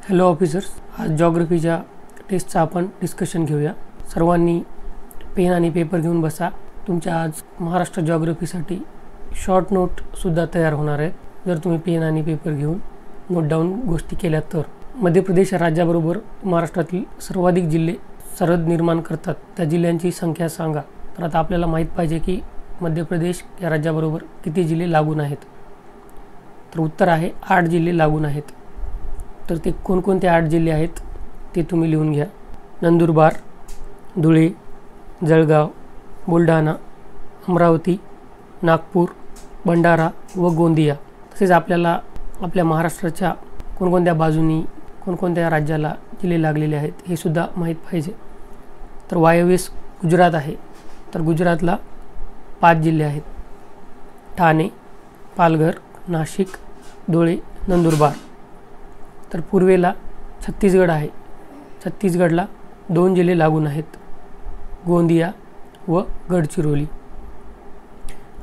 Hello officers, आज जॉग्रफीच्या टेस्टचा आपण discussion घेऊया। सर्वांनी पेन आणि पेपर घेऊन बसा। तुमच्या आज महाराष्ट्र जॉग्रफीसाठी शॉर्ट नोट सुद्धा तयार होणार आहे। जर तुम्ही पेन आणि पेपर घेऊन नोट डाऊन गोष्टी केल्या तर मध्य प्रदेश राज्याबरोबर महाराष्ट्रातील सर्वाधिक जिल्हे सरहद निर्माण करतात त्या जिल्ह्यांची संख्या सांगा। तर आता आपल्याला माहित पाहिजे की मध्य प्रदेश या राज्याबरोबर किती जिल्हे लागून आहेत। तर उत्तर आहे 8 जिल्हे लागून आहेत। तर ते कोणकोणते 8 जिल्हे आहेत ते तुम्ही लिहून घ्या। नंदुरबार, धुळे, जळगाव, बुलढाणा, अमरावती, नागपूर, भंडारा व गोंदिया। तसेच आपल्याला आपल्या महाराष्ट्राच्या कोणकोणत्या बाजूनी कोणकोणत्या राज्याला जिल्हे लागलेले आहेत हे सुद्धा माहीत पाहिजे। तर वायव्येस गुजरात आहे, तर गुजरातला 5 जिल्हे आहेत। ठाणे, पालघर, नाशिक, धुळे, नंदुरबार। तर पूर्वेला छत्तीसगड आहे, छत्तीसगडला 2 जिल्हे लागून आहेत, गोंदिया व गडचिरोली।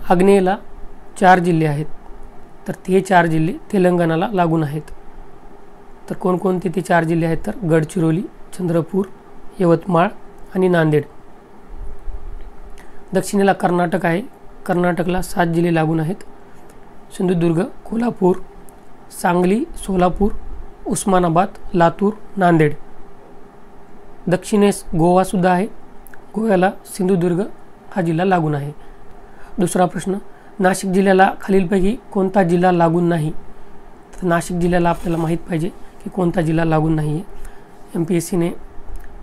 आग्नेयेला 4 जिल्हे आहेत, तर ते 4 जिल्हे तेलंगणाला लागून आहेत। तर कोणकोणते ते 4 जिल्हे आहेत तर गडचिरोली, चंद्रपूर, यवतमाळ आणि नांदेड। दक्षिणेला कर्नाटक आहे, कर्नाटकला 7 जिल्हे लागून आहेत, सिंधुदुर्ग, कोल्हापूर, सांगली, सोलापूर, उस्मानाबाद, लातूर, नांदेड। दक्षिणेस गोवा सुद्धा आहे, गोव्याला सिंधुदुर्ग हा जिल्हा लागून आहे। दुसरा प्रश्न, नाशिक जिल्ह्याला खालीलपैकी कोणता जिल्हा लागून नाही। तर नाशिक जिल्ह्याला आपल्याला माहीत पाहिजे की कोणता जिल्हा लागून नाही आहे। MPSCने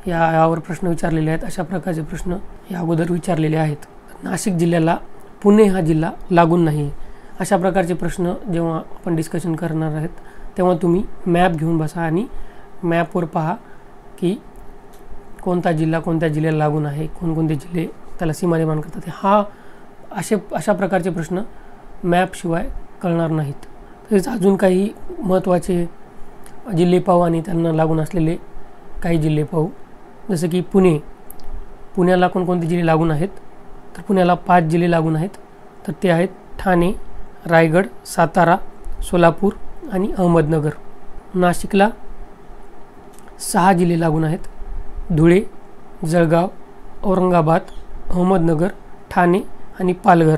यावर प्रश्न विचारलेले आहेत, अशा प्रकारचे प्रश्न या अगोदर विचारलेले आहेत। नाशिक जिल्ह्याला पुणे हा जिल्हा लागून नाही आहे। अशा प्रकारचे प्रश्न जेव्हा आपण डिस्कशन करणार आहेत तेव्हा तुम्ही मॅप घेऊन बसा आणि मॅपवर पहा की कोणता जिल्हा कोणत्या जिल्ह्याला लागून आहे, कोणकोणते जिल्हे त्याला सीमा निर्माण करतात। अशा प्रकारचे प्रश्न मॅपशिवाय कळणार नाहीत। तसेच अजून काही महत्त्वाचे जिल्हे पाहू आणि त्यांना लागून असलेले काही जिल्हे पाहू। जसं की पुण्याला कोणकोणते जिल्हे लागून आहेत तर पुण्याला 5 जिल्हे लागून आहेत, तर ते आहेत ठाणे, रायगड, सातारा, सोलापूर आणि अहमदनगर। नाशिकला 6 जिल्हे लागून आहेत, धुळे, जळगाव, औरंगाबाद, अहमदनगर, ठाणे आणि पालघर।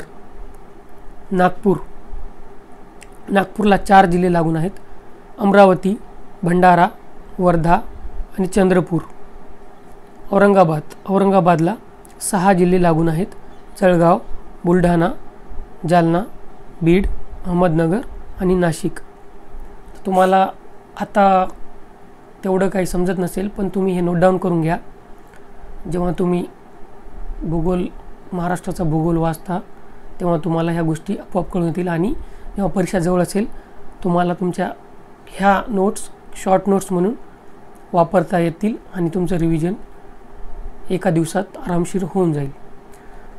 नागपूरला 4 जिल्हे लागून आहेत, अमरावती, भंडारा, वर्धा आणि चंद्रपूर। औरंगाबादला 6 जिल्हे लागून आहेत, जळगाव, बुलढाणा, जालना, बीड, अहमदनगर आणि नाशिक। तुम्हाला आता तेवढं काही समजत नसेल, पण तुम्ही हे नोट डाऊन करून घ्या। जेव्हा तुम्ही महाराष्ट्राचा भूगोल वाचता तेव्हा तुम्हाला ह्या गोष्टी आपोआप कळून येतील आणि जेव्हा परीक्षा जवळ असेल तुम्हाला तुमच्या ह्या नोट्स शॉर्ट नोट्स म्हणून वापरता येतील आणि तुमचं रिव्हिजन एका दिवसात आरामशीर होऊन जाईल।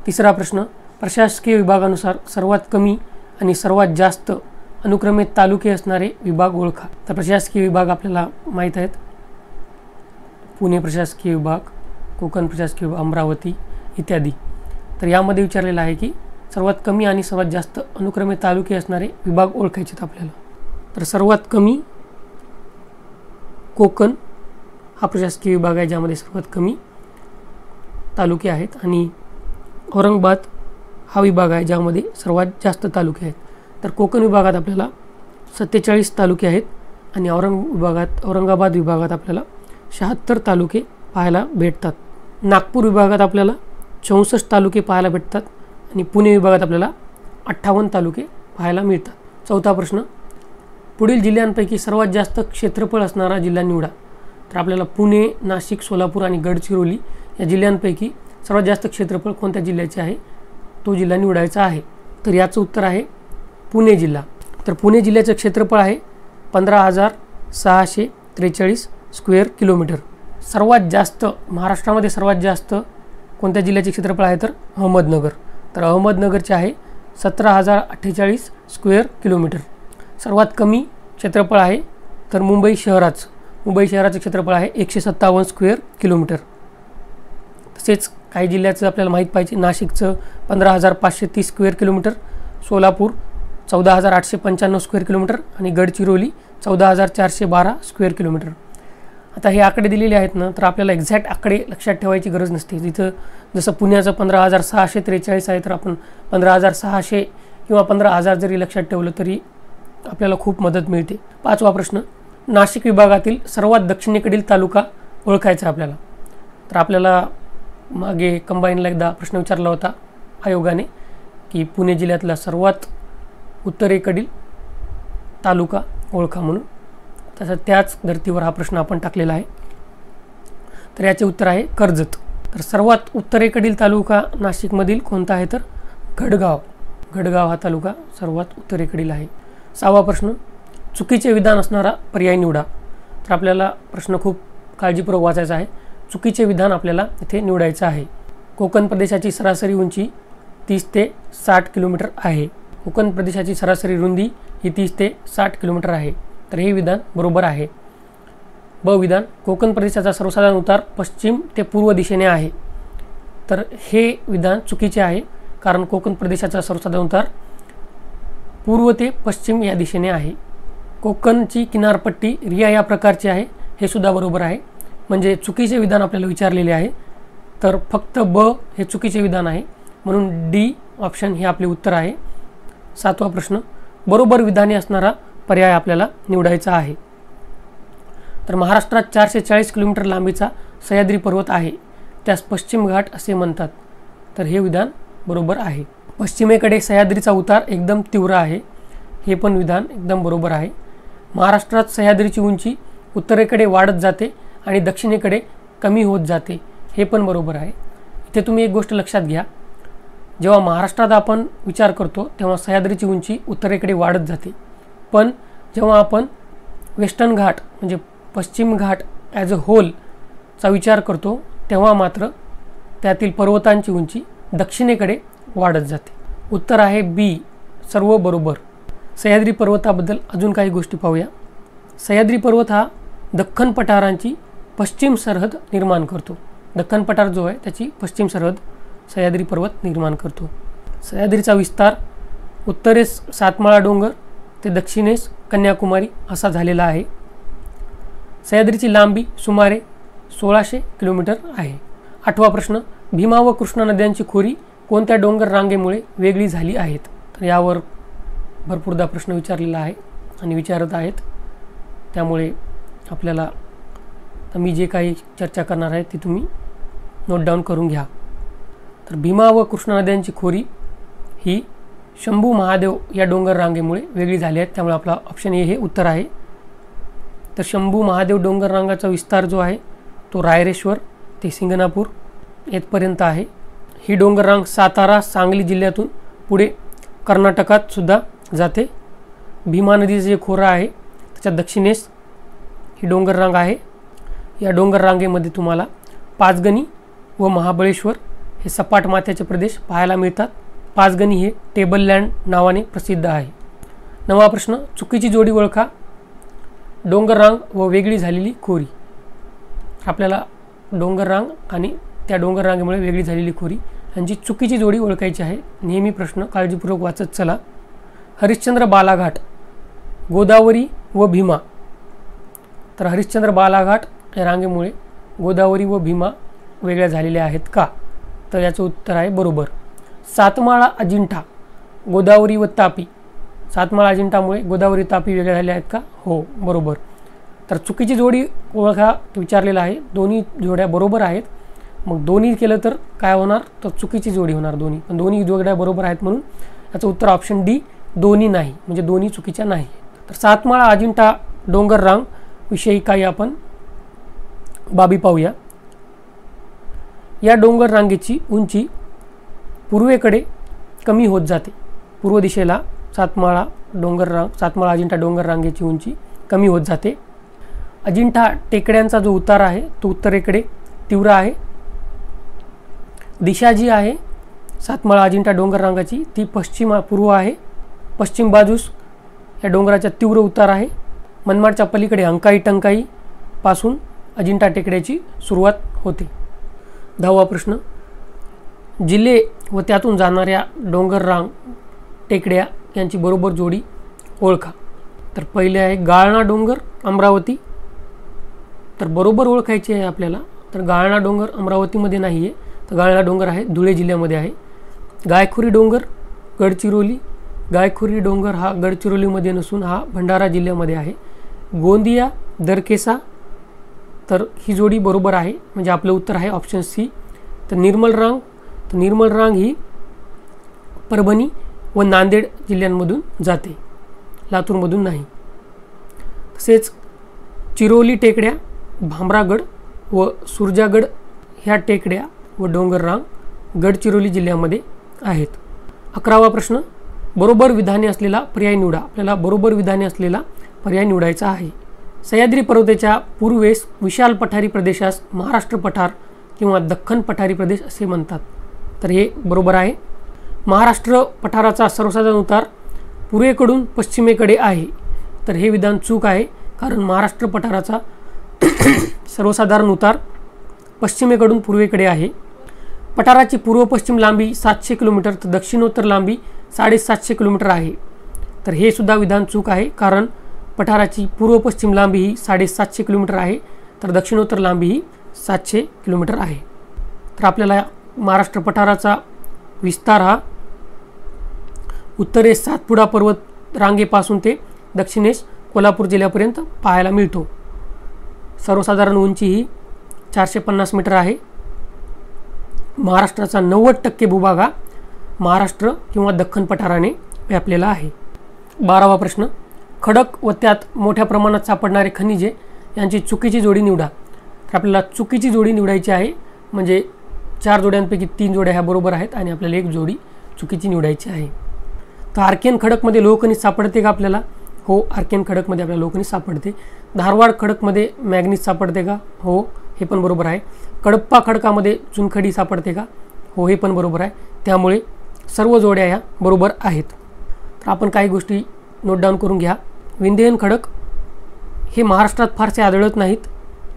तिसरा प्रश्न, प्रशासकीय विभागानुसार सर्वात कमी आणि सर्वात जास्त अनुक्रमे तालुके असणारे विभाग ओळखा। तर प्रशासकीय विभाग आपल्याला माहीत आहेत, पुणे प्रशासकीय विभाग, कोकण प्रशासकीय विभाग, अमरावती इत्यादी। तर यामध्ये विचारलेलं आहे की सर्वात कमी आणि सर्वात जास्त अनुक्रमे तालुके असणारे विभाग ओळखायचे आहेत आपल्याला। तर सर्वात कमी कोकण हा प्रशासकीय विभाग आहे, ज्यामध्ये सर्वात कमी तालुके आहेत, आणि औरंगाबाद हा विभाग आहे ज्यामध्ये सर्वात जास्त तालुके आहेत। तर कोकण विभागात आपल्याला 47 तालुके आहेत आणि औरंगाबाद विभागात आपल्याला 76 तालुके पाहायला भेटतात। नागपूर विभागात आपल्याला 64 तालुके पाहायला भेटतात आणि पुणे विभागात आपल्याला 58 तालुके पाहायला मिळतात। चौथा प्रश्न, पुढील जिल्ह्यांपैकी सर्वात जास्त क्षेत्रफळ असणारा जिल्हा निवडा। तर आपल्याला पुणे, नाशिक, सोलापूर आणि गडचिरोली या जिल्ह्यांपैकी सर्वात जास्त क्षेत्रफळ कोणत्या जिल्ह्याचे आहे तो जिल्हा निवडायचा आहे। तर याचं उत्तर आहे पुणे जिल्हा। तर पुणे जिल्ह्याचं क्षेत्रफळ आहे 15,643 स्क्वेअर किलोमीटर। सर्वात जास्त महाराष्ट्रामध्ये सर्वात जास्त कोणत्या जिल्ह्याचे क्षेत्रफळ आहे तर अहमदनगर। तर अहमदनगरचे आहे 17,048 स्क्वेअर किलोमीटर। सर्वात कमी क्षेत्रफळ आहे तर मुंबई शहराचं क्षेत्रफळ आहे 157 स्क्वेअर किलोमीटर। तसेच काही जिल्ह्याचं आपल्याला माहीत पाहिजे, नाशिकचं 15,530 square kilometre, Solapur 14,895 square kilometre आणि गडचिरोली 14,412 स्क्वेअर किलोमीटर. आता हे आकडे दिलेले आहेत ना, तर आपल्याला एक्झॅक्ट आकडे लक्षात ठेवायची गरज नसते. तिथं जसं पुण्याचं 15,643 आहे, तर आपण 15,600 किंवा 15,000 जरी लक्षात ठेवलं तरी आपल्याला खूप मदत मिळते. 5वा प्रश्न, नाशिक विभागातील सर्वात दक्षिणेकडील तालुका ओळखायचा आपल्याला. तर आपल्याला मागे कंबाईनला एकदा प्रश्न विचारला होता आयोगाने की पुणे जिल्ह्यातला सर्वात उत्तरेकडील तालुका ओळखा म्हणून. तसं त्याच धर्तीवर हा प्रश्न आपण टाकलेला आहे. तर याचे उत्तर आहे कर्जत. तर सर्वात उत्तरेकडील तालुका नाशिकमधील कोणता आहे, तर गडगाव. गडगाव हा तालुका सर्वात उत्तरेकडील आहे. 6वा प्रश्न, चुकीचे विधान असणारा पर्याय निवडा. तर आपल्याला प्रश्न खूप काळजीपूर्वक वाचायचा आहे. चुकीचे विधान आपल्याला इथे निवडायचं आहे. कोकण प्रदेशाची सरासरी उंची 30 ते 60 किलोमीटर आहे. कोकण प्रदेशाची सरासरी रुंदी ही 30 ते 60 किलोमीटर आहे. तर हे विधान बरोबर आहे. ब विधान, कोकण प्रदेशाचा सर्वसाधारण उतार पश्चिम ते पूर्व दिशेने आहे. तर हे विधान चुकीचे आहे, कारण कोकण प्रदेशाचा सर्वसाधारण उतार पूर्व ते पश्चिम या दिशेने आहे. कोकणची किनारपट्टी रिया या प्रकारची आहे, हे सुद्धा बरोबर आहे. म्हणजे चुकीचे विधान आपल्याला विचारलेले आहे, तर फक्त ब हे चुकीचे विधान आहे, म्हणून डी ऑप्शन हे आपले उत्तर आहे. 7वा प्रश्न, बरोबर विधाने असणारा पर्याय आपल्याला निवडायचा आहे. तर महाराष्ट्रात 440 किलोमीटर लांबीचा सह्याद्री पर्वत आहे, त्यास पश्चिम घाट असे म्हणतात. तर हे विधान बरोबर आहे. पश्चिमेकडे सह्याद्रीचा उतार एकदम तीव्र आहे, हे पण विधान एकदम बरोबर आहे. महाराष्ट्रात सह्याद्रीची उंची उत्तरेकडे वाढत जाते आणि दक्षिणेकडे कमी होत जाते, हे पण बरोबर आहे. इथे तुम्ही एक गोष्ट लक्षात घ्या, जेव्हा महाराष्ट्रात आपण विचार करतो तेव्हा सह्याद्रीची उंची उत्तरेकडे वाढत जाते, पण जेव्हा आपण वेस्टर्न घाट म्हणजे पश्चिम घाट ॲज अ होलचा विचार करतो तेव्हा मात्र त्यातील पर्वतांची उंची दक्षिणेकडे वाढत जाते. उत्तर आहे बी, सर्व बरोबर. सह्याद्री पर्वताबद्दल अजून काही गोष्टी पाहूया. सह्याद्री पर्वत हा दख्खन पठारांची पश्चिम सरहद निर्माण करतो. दख्खन पठार जो आहे त्याची पश्चिम सरहद सह्याद्री पर्वत निर्माण करतो. सह्याद्रीचा विस्तार उत्तरेस सातमाळा डोंगर ते दक्षिणेस कन्याकुमारी असा झालेला आहे. सह्याद्रीची लांबी सुमारे 1600 किलोमीटर आहे. 8वा प्रश्न, भीमा व कृष्णा नद्यांची खोरी कोणत्या डोंगर रांगेमुळे वेगळी झाली आहेत. तर यावर भरपूरदा प्रश्न विचारलेला आहे आणि विचारत आहेत, त्यामुळे आपल्याला मी जे काही चर्चा करणार आहे ती तुम्ही नोट डाऊन करून घ्या. तर भीमा व कृष्णा नद्यांची खोरी ही शंभू महादेव या डोंगर रांगेमुळे वेगळी झाली आहे, त्यामुळे आपला ऑप्शन ए हे उत्तर आहे. तर शंभू महादेव डोंगर रांगाचा विस्तार जो आहे तो रायरेश्वर ते सिंगणापूर येथपर्यंत आहे. ही डोंगर रांग सातारा सांगली जिल्ह्यातून पुढे कर्नाटकात सुद्धा जाते. भीमा नदीचे जे खोरा आहे त्याच्या दक्षिणेस ही डोंगर रांग आहे. या डोंगर रांगेमध्ये तुम्हाला पाचगणी व महाबळेश्वर हे सपाट माथ्याचे प्रदेश पाहायला मिळतात. पाचगणी हे टेबल लँड नावाने प्रसिद्ध आहे. 9वा प्रश्न, चुकीची जोडी ओळखा. डोंगर रांग व वेगळी झालेली खोरी. आपल्याला डोंगर रांग आणि त्या डोंगर रांगेमुळे वेगळी झालेली खोरी यांची चुकीची जोडी ओळखायची आहे. नेहमी प्रश्न काळजीपूर्वक वाचत चला. हरिश्चंद्र बालाघाट, गोदावरी व भीमा. तर हरिश्चंद्र बालाघाट या रांगेमुळे गोदावरी व भीमा वेगळ्या झालेल्या आहेत का. तर याचं उत्तर आहे बरोबर. सातमाळा अजिंठा, गोदावरी व तापी. सातमाळा अजिंठामुळे गोदावरी तापी वेगळ्या झाल्या आहेत का. हो बरोबर. तर चुकीची जोडी ओळखा विचारलेला आहे. दोन्ही जोड्या बरोबर आहेत. मग दोन्ही केलं तर काय होणार, तर चुकीची जोडी होणार दोन्ही. पण दोन्ही जोड्या बरोबर आहेत म्हणून याचं उत्तर ऑप्शन डी, दोन्ही नाही, म्हणजे दोन्ही चुकीच्या नाही. तर सातमाळा अजिंठा डोंगर रांग विषयी काही आपण बाबी पाहूया. या डोंगर रांगेची उंची पूर्वेकडे कमी होत जाते. पूर्व दिशेला सातमाळा अजिंठा डोंगर रांगेची उंची कमी होत जाते. अजिंठा टेकड्यांचा जो उतार आहे तो उत्तरेकडे तीव्र आहे. दिशा जी आहे सातमाळा अजिंठा डोंगर रांगाची ती पूर्व आहे. पश्चिम बाजूस या डोंगराचा तीव्र उतार आहे. मनमाडच्या पलीकडे अंकाई टंकाई पासून अजिंठा टेकड्याची सुरुवात होते. 10वा प्रश्न, जिल्हे व त्यातून जाणाऱ्या डोंगर रांग टेकड्या यांची बरोबर जोडी ओळखा. तर पहिले आहे गाळणा डोंगर अमरावती. तर बरोबर ओळखायची आहे आपल्याला. तर गाळणा डोंगर अमरावतीमध्ये नाही आहे, तर गाळणा डोंगर आहे धुळे जिल्ह्यामध्ये आहे. गायखुरी डोंगर गडचिरोली. गायखुरी डोंगर हा गडचिरोलीमध्ये नसून हा भंडारा जिल्ह्यामध्ये आहे. गोंदिया दरकेसा, तर ही जोडी बरोबर आहे, म्हणजे आपलं उत्तर आहे ऑप्शन सी. तर निर्मलरांग, तर निर्मलरांग ही परभणी व नांदेड जिल्ह्यांमधून जाते, लातूरमधून नाही. तसेच चिरोली टेकड्या, भामरागड व सुरजागड ह्या टेकड्या व डोंगररांग गडचिरोली जिल्ह्यामध्ये आहेत. 11वा प्रश्न, बरोबर विधाने असलेला पर्याय निवडा. आपल्याला बरोबर विधाने असलेला पर्याय निवडायचा आहे. सह्याद्री पर्वताच्या पूर्वेस विशाल पठारी प्रदेशास महाराष्ट्र पठार किंवा दख्खन पठारी प्रदेश असे म्हणतात. तर हे बरोबर आहे. महाराष्ट्र पठाराचा सर्वसाधारण उतार पूर्वेकडून पश्चिमेकडे आहे. तर हे विधान चूक आहे, कारण महाराष्ट्र पठाराचा सर्वसाधारण उतार पश्चिमेकडून पूर्वेकडे आहे. पठाराची पूर्व पश्चिम लांबी 700 किलोमीटर तर दक्षिणोत्तर लांबी 750 किलोमीटर आहे. तर हे सुद्धा विधान चूक आहे, कारण पठाराची पूर्व पश्चिम लांबी ही 750 किलोमीटर आहे, तर दक्षिणोत्तर लांबी ही 700 किलोमीटर आहे. तर आपल्याला महाराष्ट्र पठाराचा विस्तार हा उत्तरेस सातपुडा पर्वत रांगेपासून ते दक्षिणेस कोल्हापूर जिल्ह्यापर्यंत पाहायला मिळतो. सर्वसाधारण उंची ही 450 मीटर आहे. महाराष्ट्राचा 90% भूभाग हा महाराष्ट्र किंवा दख्खन पठाराने व्यापलेला आहे. 12वा प्रश्न, खडक व त्यात मोठ्या प्रमाणात सापडणारे खनिजे यांची चुकीची जोडी निवडा. तर आपल्याला चुकीची जोडी निवडायची आहे, म्हणजे 4 जोड्यांपैकी 3 जोड्या ह्या बरोबर आहेत आणि आपल्याला 1 जोडी चुकीची निवडायची आहे. तर आर्केन खडकमध्ये लोहखनिज सापडते का आपल्याला? हो, आर्केन खडकमध्ये आपल्याला लोहखनिज सापडते. धारवाड खडकमध्ये मॅग्नीज सापडते का? हो, हे पण बरोबर आहे. कडप्पा खडकामध्ये चुनखडी सापडते का? हो, हे पण बरोबर आहे. त्यामुळे सर्व जोड्या ह्या बरोबर आहेत. तर आपण काही गोष्टी नोट डाऊन करून घ्या. विंध्ययन खडक हे महाराष्ट्रात फारसे आढळत नाहीत.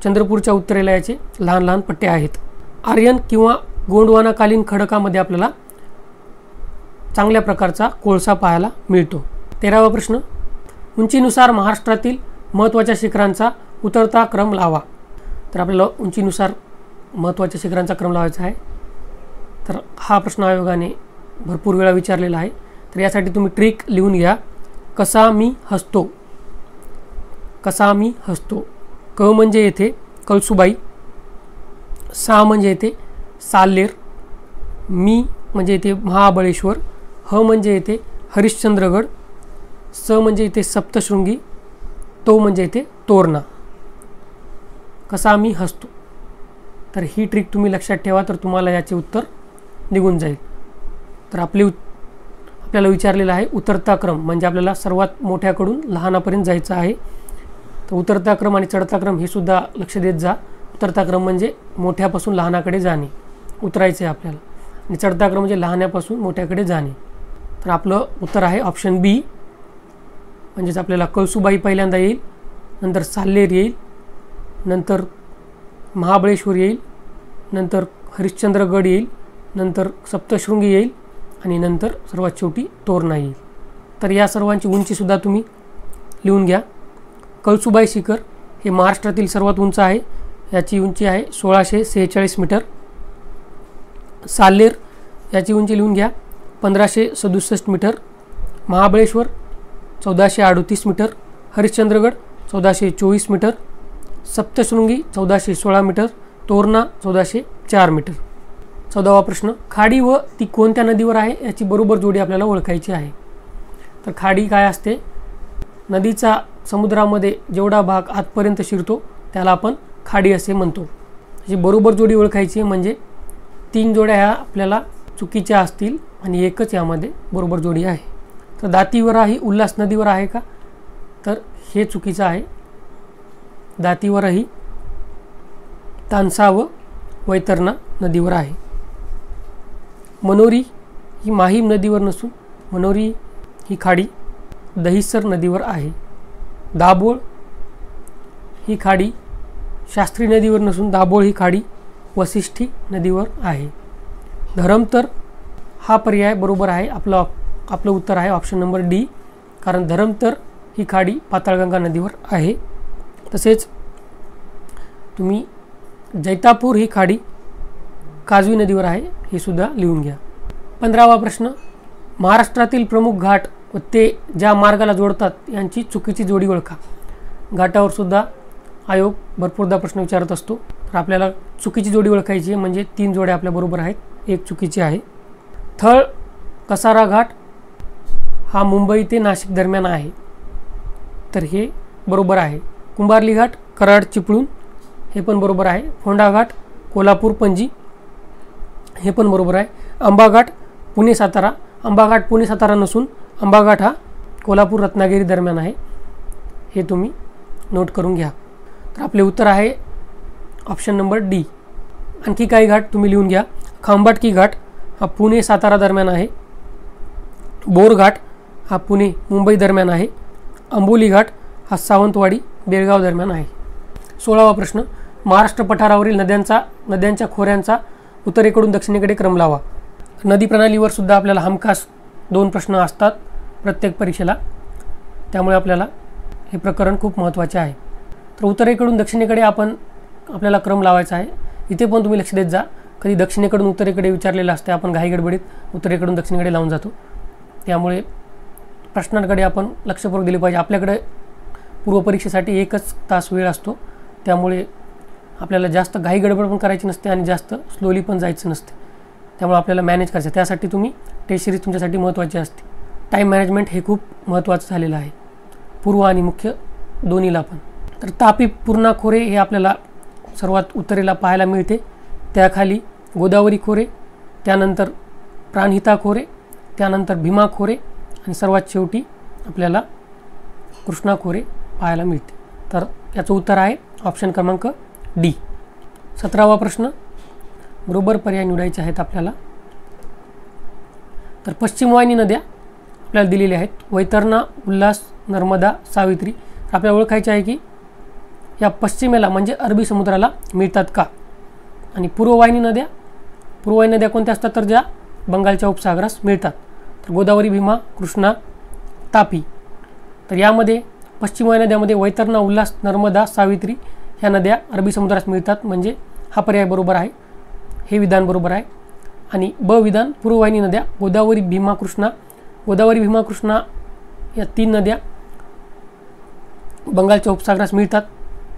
चंद्रपूरच्या उत्तरेला याचे लहान लहान पट्टे आहेत. आर्यन किंवा गोंडवानाकालीन खडकामध्ये आपल्याला चांगल्या प्रकारचा कोळसा पाहायला मिळतो. 13वा प्रश्न, उंचीनुसार महाराष्ट्रातील महत्त्वाच्या शिखरांचा उतरता क्रम लावा. तर आपल्याला उंचीनुसार महत्त्वाच्या शिखरांचा क्रम लावायचा आहे. तर हा प्रश्न आयोगाने भरपूर वेळा विचारलेला आहे. तर यासाठी तुम्ही ट्रिक लिहून घ्या. कसा मी हसतो. कसा मी हसतो. क म्हणजे येथे कळसुबाई, सा म्हणजे येथे साल्हेर, मी म्हणजे येथे महाबळेश्वर, ह म्हणजे येथे हरिश्चंद्रगड, स म्हणजे येथे सप्तशृंगी, तो म्हणजे येथे तोरणा. कसा मी हसतो. तर ही ट्रिक तुम्ही लक्षात ठेवा, तर तुम्हाला याचे उत्तर निघून जाईल. तर आपल्याला विचारलेलं आहे उतरता क्रम, म्हणजे आपल्याला सर्वात मोठ्याकडून लहानापर्यंत जायचं आहे. तर उतरता क्रम आणि चढता क्रम हे सुद्धा लक्ष देत जा. उतरता क्रम म्हणजे मोठ्यापासून लहानाकडे जाणे, उतरायचे आहे आपल्याला, आणि चढता क्रम म्हणजे लहानापासून मोठ्याकडे जाणे. तर आपलं उत्तर आहे ऑप्शन बी. म्हणजेच आपल्याला कळसुबाई पहिल्यांदा येईल, नंतर साल्हेर येईल, नंतर महाबळेश्वर येईल, नंतर हरिश्चंद्रगड येईल, नंतर सप्तशृंगी येईल आणि नंतर सर्वात शेवटी तोरणा येईल. तर या सर्वांची उंचीसुद्धा तुम्ही लिहून घ्या. कळसुबाई शिखर हे महाराष्ट्रातील सर्वात उंच आहे. याची उंची आहे 1646 मीटर. साल्हेर याची उंची लिहून घ्या 1567 metre. Mahabaleshwar 1438 metre. Harishchandragad 1424 metre. Saptashrungi 1416 metre. Torna 1404 metre. 14वा प्रश्न, खाडी व ती कोणत्या नदीवर आहे याची बरोबर जोडी आपल्याला ओळखायची आहे. तर खाडी काय असते? नदीचा समुद्रामध्ये जेवढा भाग आतपर्यंत शिरतो त्याला आपण खाडी असे म्हणतो. याची बरोबर जोडी ओळखायची म्हणजे 3 जोड्या ह्या आपल्याला चुकीच्या असतील आणि एकच यामध्ये बरोबर जोडी आहे. तर दातीवरा ही उल्हास नदीवर आहे का? तर हे चुकीचं आहे. दातीवरा ही तानसा व वैतरणा नदीवर आहे. मनोरी ही माहीम नदीवर नसून मनोरी ही खाडी दहिसर नदीवर आहे. दाभोळ ही खाडी शास्त्री नदीवर नसून दाभोळ ही खाडी वसिष्ठी नदीवर आहे. धरमतर हा पर्याय बरोबर आहे. आपलं उत्तर आहे ऑप्शन नंबर डी, कारण धरमतर ही खाडी पाताळगंगा नदीवर आहे। तसेच तुम्ही जैतापूर ही खाडी काजवी नदीवर आहे, हे सुद्धा लिहून घ्या। 15वा प्रश्न, महाराष्ट्रातील प्रमुख घाट व ते ज्या मार्गाला जोडतात यांची चुकीची जोडी ओळखा। घाटावर सुद्धा आयोग भरपूरदा प्रश्न विचारत असतो, तर आपल्याला चुकीची जोडी ओळखायची आहे, म्हणजे 3 जोड्या आपल्या बरोबर आहेत, एक चुकीची आहे। थळ कसारा घाट हा मुंबई ते नाशिक दरम्यान आहे, तर हे बरोबर आहे। कुंभार्ली घाट कराड चिपळूण हे पण बरोबर आहे। फोंडा घाट कोल्हापूर पणजी हे पण बरोबर आहे। आंबा घाट पुणे सातारा, आंबा घाट पुणे सातारा नसून आंबा घाट हा कोल्हापूर रत्नागिरी दरम्यान आहे, हे तुम्ही नोट करून घ्या। तर आपले उत्तर आहे ऑप्शन नंबर डी। आणखी काही घाट तुम्ही लिहून घ्या। खांबाटकी घाट हा पुणे सातारा दरम्यान आहे। बोर घाट हा पुणे मुंबई दरम्यान आहे। अंबोली घाट हा सावंतवाडी बेळगाव दरम्यान आहे। 16वा प्रश्न, महाराष्ट्र पठारावरील नद्यांच्या खोऱ्यांचा उत्तरेकडून दक्षिणेकडे क्रम लावा। नदी प्रणालीवर सुद्धा आपल्याला हमखास 2 प्रश्न असतात प्रत्येक परीक्षेला, त्यामुळे आपल्याला हे प्रकरण खूप महत्त्वाचे आहे। तर उत्तरेकडून दक्षिणेकडे आपल्याला क्रम लावायचा आहे। इथे पण तुम्ही लक्ष देत जा, कधी दक्षिणेकडून उत्तरेकडे विचारलेलं असते, आपण घाईगडबडीत उत्तरेकडून दक्षिणेकडे लावून जातो, त्यामुळे प्रश्नांकडे आपण लक्षपूर्वक दिले पाहिजे। आपल्याकडे पूर्वपरीक्षेसाठी 1च तास वेळ असतो, त्यामुळे आपल्याला जास्त घाईगडबड पण करायची नसते आणि जास्त स्लोली पण जायचं नसते, त्यामुळे आपल्याला मॅनेज करायचं। त्यासाठी टेस्ट सिरीज तुमच्यासाठी महत्त्वाची असते। टाईम मॅनेजमेंट हे खूप महत्त्वाचं झालेलं आहे, पूर्व आणि मुख्य दोन्हीला पण। तर तापी पूर्णा खोरे हे आपल्याला सर्वात उत्तरेला पाहायला मिळते, त्याखाली गोदावरी खोरे, त्यानंतर प्राणहिता खोरे, त्यानंतर भीमा खोरे आणि सर्वात शेवटी आपल्याला कृष्णा खोरे पाहायला मिळते। तर याचं उत्तर आहे ऑप्शन क्रमांक डी। 17वा प्रश्न, बरोबर पर्याय निवडायचे आहेत आपल्याला। तर पश्चिम वाहिनी नद्या आपल्याला दिलेल्या आहेत, वैतरणा, उल्हास, नर्मदा, सावित्री। आपल्याला ओळखायचे आहे की या पश्चिमेला म्हणजे अरबी समुद्राला मिळतात का। आणि पूर्ववाहिनी नद्या कोणत्या असतात, तर ज्या बंगालच्या उपसागरास मिळतात। तर गोदावरी, भीमा, कृष्णा, तापी। तर यामध्ये पश्चिम वाहिनी नद्यामध्ये वैतरणा, उल्हास, नर्मदा, सावित्री ह्या नद्या अरबी समुद्रात मिळतात, म्हणजे हा पर्याय बरोबर आहे, हे विधान बरोबर आहे। आणि ब विधान, पूर्ववाहिनी नद्या गोदावरी, भीमा, कृष्णा या 3 नद्या बंगालच्या उपसागरास मिळतात,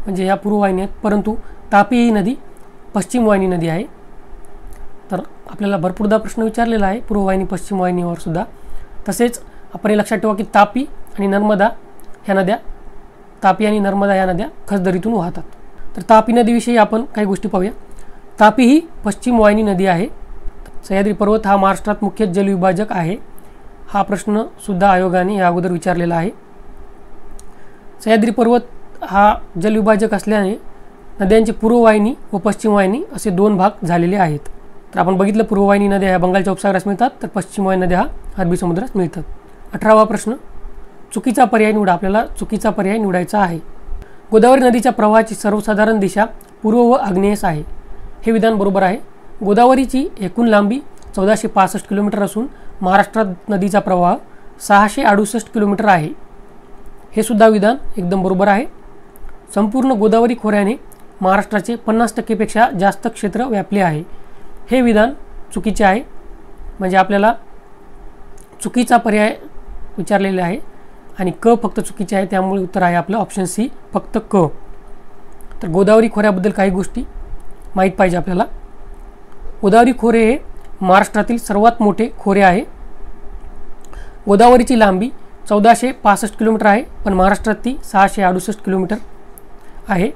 म्हणजे ह्या पूर्ववाहिनी आहेत, परंतु तापी ही नदी पश्चिम वाहिनी नदी आहे। तर आपल्याला भरपूरदा प्रश्न विचारलेला आहे पूर्ववाहिनी पश्चिम वाहिनीवर सुद्धा। तसेच आपण हे लक्षात ठेवा की तापी आणि नर्मदा ह्या नद्या खसदरीतून वाहतात। तर तापी नदीविषयी आपण काही गोष्टी पाहूया। तापी ही पश्चिम वाहिनी नदी आहे। सह्याद्री पर्वत हा महाराष्ट्रात मुख्य जलविभाजक आहे, हा प्रश्न सुद्धा आयोगाने या अगोदर विचारलेला आहे। सह्याद्री पर्वत हा जलविभाजक असल्याने नद्यांची पूर्ववाहिनी व पश्चिम वाहिनी असे 2 भाग झालेले आहेत। तर आपण बघितलं पूर्ववाहिनी नद्या ह्या बंगालच्या उपसागरास मिळतात, तर पश्चिम वाहिनी नद्या हा अरबी समुद्रात मिळतात। 18वा प्रश्न, चुकीचा पर्याय निवडा। आपल्याला चुकीचा पर्याय निवडायचा आहे। गोदावरी नदीच्या प्रवाहाची सर्वसाधारण दिशा पूर्व व आग्नेयेस आहे, हे विधान बरोबर आहे। गोदावरीची एकूण लांबी 1465 किलोमीटर असून महाराष्ट्रात नदीचा प्रवाह 668 किलोमीटर आहे, हे सुद्धा विधान एकदम बरोबर आहे। संपूर्ण गोदावरी खोऱ्याने महाराष्ट्राचे 50% पेक्षा जास्त क्षेत्र व्यापले आहे, हे विधान चुकीचे आहे, म्हणजे आपल्याला चुकीचा पर्याय विचारलेला आहे आणि क फक्त चुकीचे आहे, त्यामुळे उत्तर आहे आपलं ऑप्शन सी फक्त क। तर गोदावरी खोऱ्याबद्दल काही गोष्टी माहीत पाहिजे आपल्याला। गोदावरी खोरे हे महाराष्ट्रातील सर्वात मोठे खोरे आहे। गोदावरीची लांबी 1465 किलोमीटर आहे, पण महाराष्ट्रात ती 668 किलोमीटर आहे।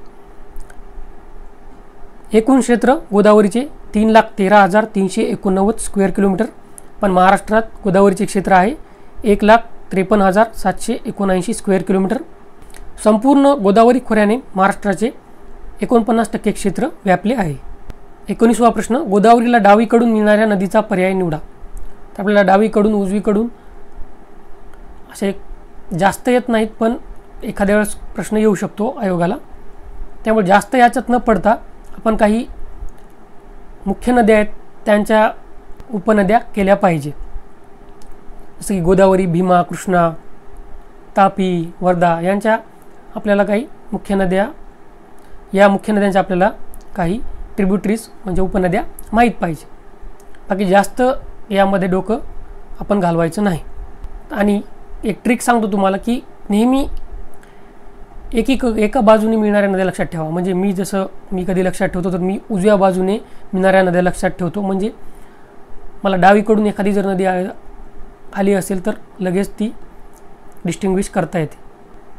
एकूण क्षेत्र गोदावरीचे 3,13,389 स्क्वेअर किलोमीटर, पण महाराष्ट्रात गोदावरीचे क्षेत्र आहे 1,53,779 स्क्वेअर किलोमीटर। संपूर्ण गोदावरी खोऱ्याने महाराष्ट्राचे 49% क्षेत्र व्यापले आहे। 19वा प्रश्न, गोदावरीला डावीकडून मिळणाऱ्या नदीचा पर्याय निवडा। तर आपल्याला डावीकडून उजवीकडून असे जास्त येत नाहीत, पण एखाद्या वेळेस प्रश्न येऊ शकतो आयोगाला, त्यामुळे जास्त याच्यात न पडता आपण काही मुख्य नद्या आहेत त्यांच्या उपनद्या केल्या पाहिजे, जसं की गोदावरी, भीमा, कृष्णा तापी, वर्धा यांच्या आपल्याला काही मुख्य नद्या, या मुख्य नद्यांच्या आपल्याला काही ट्रिब्युटरीज म्हणजे उपनद्या माहीत पाहिजे. बाकी जास्त यामध्ये डोकं आपण घालवायचं नाही. आणि एक ट्रिक सांगतो तुम्हाला की नेहमी एका बाजूने मिळणाऱ्या नद्या लक्षात ठेवा. म्हणजे मी कधी लक्षात ठेवतो तर मी उजव्या बाजूने मिळणाऱ्या नद्या लक्षात ठेवतो. म्हणजे मला डावीकडून एखादी जर नदी आली असेल तर लगेच ती डिस्टिंग्विश करता येते.